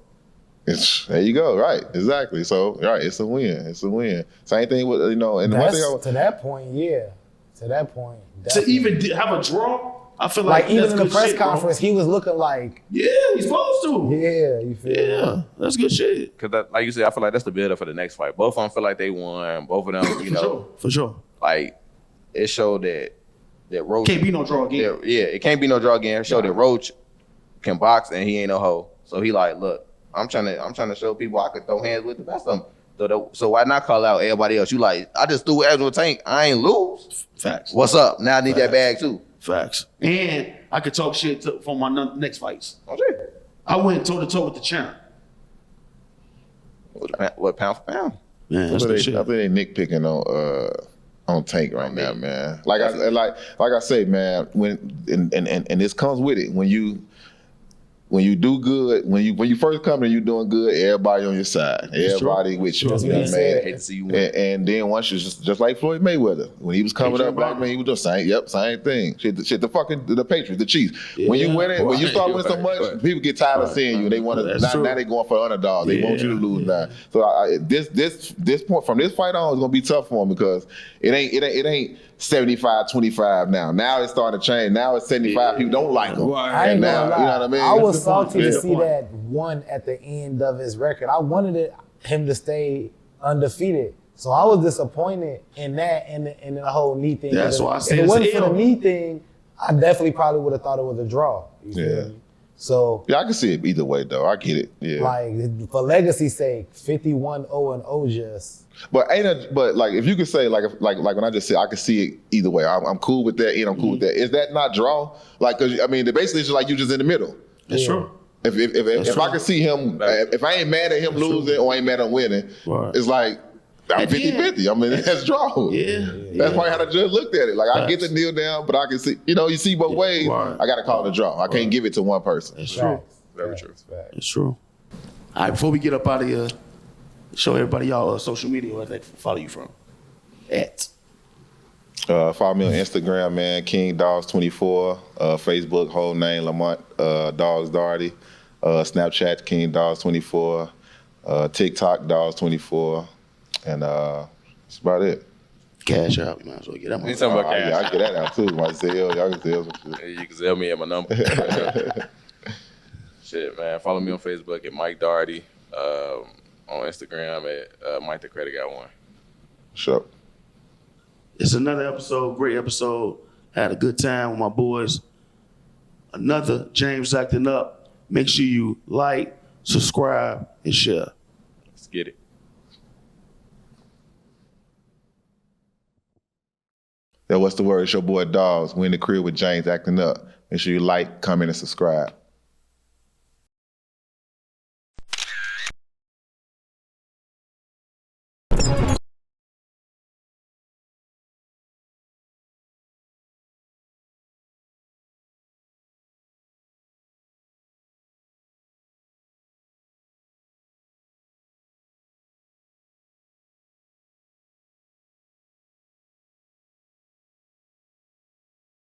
There you go. Right, exactly. So right, it's a win. It's a win. Same thing with And one thing to that point, yeah. To that point, definitely. To even have a draw. I feel like even in the press conference, bro. He was looking like, yeah, he's supposed to. Yeah, you feel? Yeah, that's good shit. Because like you said, I feel like that's the build-up for the next fight. Both of them feel like they won. Both of them, for sure. Like it showed that Roach can't be no draw again. Yeah, it can't be no draw again. It showed that Roach can box and he ain't no hoe. So he like, look, I'm trying to show people I can throw hands with the best of them. So why not call out everybody else? You like, I just threw Evans with Tank. I ain't lose. Facts. What's up? Now I need that bag too. Facts. And I could talk shit for my next fights. Okay. I went toe to toe with the champ. What pound for pound? Man, I think they nitpicking on Tank right now, man. Like I say, man. And this comes with it when you do good, when you first come and you doing good, everybody on your side, everybody with you. You know what I mean? Hate to see you win. And then once you just like Floyd Mayweather, when he was coming up, black man, he was just same thing. Shit, the Patriots, the Chiefs. Yeah. When you win it, when you start winning so much, people get tired of seeing you. They want to now they going for underdogs. They want you to lose now. So this point from this fight on is gonna be tough for him because it ain't 75-25 now. Now it's starting to change. Now it's 75. People don't like him. I ain't now, gonna lie. you know what I mean? I was salty to That's the see point. that one at the end of his record. I wanted him to stay undefeated. So I was disappointed in that and the whole knee thing. That's why I said if it wasn't it's for the ill. knee thing, I definitely probably would have thought it was a draw. You feel me? So Yeah, I can see it either way though. I get it. Yeah. like for legacy's sake, 51-0-0 just. But like if you could say like when I just said I could see it either way. I'm cool with that and I'm cool with that. Is that not draw? Like, cause I mean, basically it's just like you just in the middle. That's true. If I could see him, if I ain't mad at him losing or I ain't mad at him winning, Right. it's like I'm 50-50. I mean, that's draw. Yeah. That's probably how the judge looked at it. Like I get the kneel down, but I can see, you see both ways. Right. I got to call it a draw. I can't give it to one person. That's true. Very true. It's true. All right, before we get up out of here, show everybody y'all social media where they follow you from. Follow me on Instagram, man, King Doggz 24. Facebook, whole name Lamont Doggz Darty. Snapchat, King Doggz 24. TikTok, Doggz 24. And that's about it. Cash out. You might as well get that You money. talking about cash? Yeah, I get that out too. My Zelle, y'all can Zelle some shit. You can tell me at my number. Shit, man. Follow me on Facebook at Mike Darty. On Instagram at Mike the Credit Guy 1. Sure. It's another episode, great episode. Had a good time with my boys. Another James Acting Up. Make sure you like, subscribe, and share. Let's get it. Yeah, what's the word? It's your boy Doggz. We in the crib with James Acting Up. Make sure you like, comment, and subscribe.